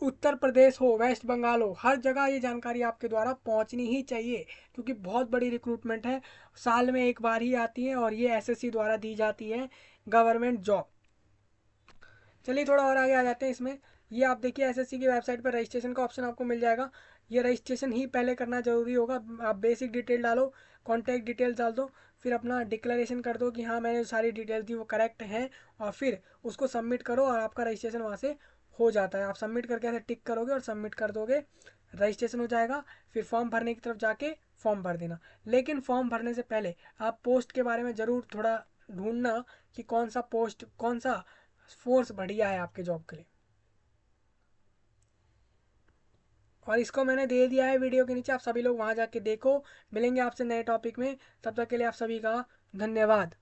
S1: उत्तर प्रदेश हो, वेस्ट बंगाल हो, हर जगह ये जानकारी आपके द्वारा पहुंचनी ही चाहिए, क्योंकि बहुत बड़ी रिक्रूटमेंट है, साल में एक बार ही आती है और ये SSC द्वारा दी जाती है गवर्नमेंट जॉब। चलिए थोड़ा और आगे आ जाते हैं इसमें। ये आप देखिए SSC की वेबसाइट पर रजिस्ट्रेशन का ऑप्शन आपको मिल जाएगा। ये रजिस्ट्रेशन ही पहले करना जरूरी होगा। आप बेसिक डिटेल डालो, कॉन्टैक्ट डिटेल डाल दो, फिर अपना डिक्लेरेशन कर दो कि हाँ मैंने जो सारी डिटेल दी वो करेक्ट हैं, और फिर उसको सबमिट करो और आपका रजिस्ट्रेशन वहाँ से हो जाता है। आप सबमिट करके ऐसे टिक करोगे और सबमिट कर दोगे, रजिस्ट्रेशन हो जाएगा। फिर फॉर्म भरने की तरफ जाके फॉर्म भर देना। लेकिन फॉर्म भरने से पहले आप पोस्ट के बारे में ज़रूर थोड़ा ढूंढना कि कौन सा पोस्ट, कौन सा फोर्स बढ़िया है आपके जॉब के लिए। और इसको मैंने दे दिया है वीडियो के नीचे, आप सभी लोग वहाँ जाके देखो। मिलेंगे आपसे नए टॉपिक में, तब तक के लिए आप सभी का धन्यवाद।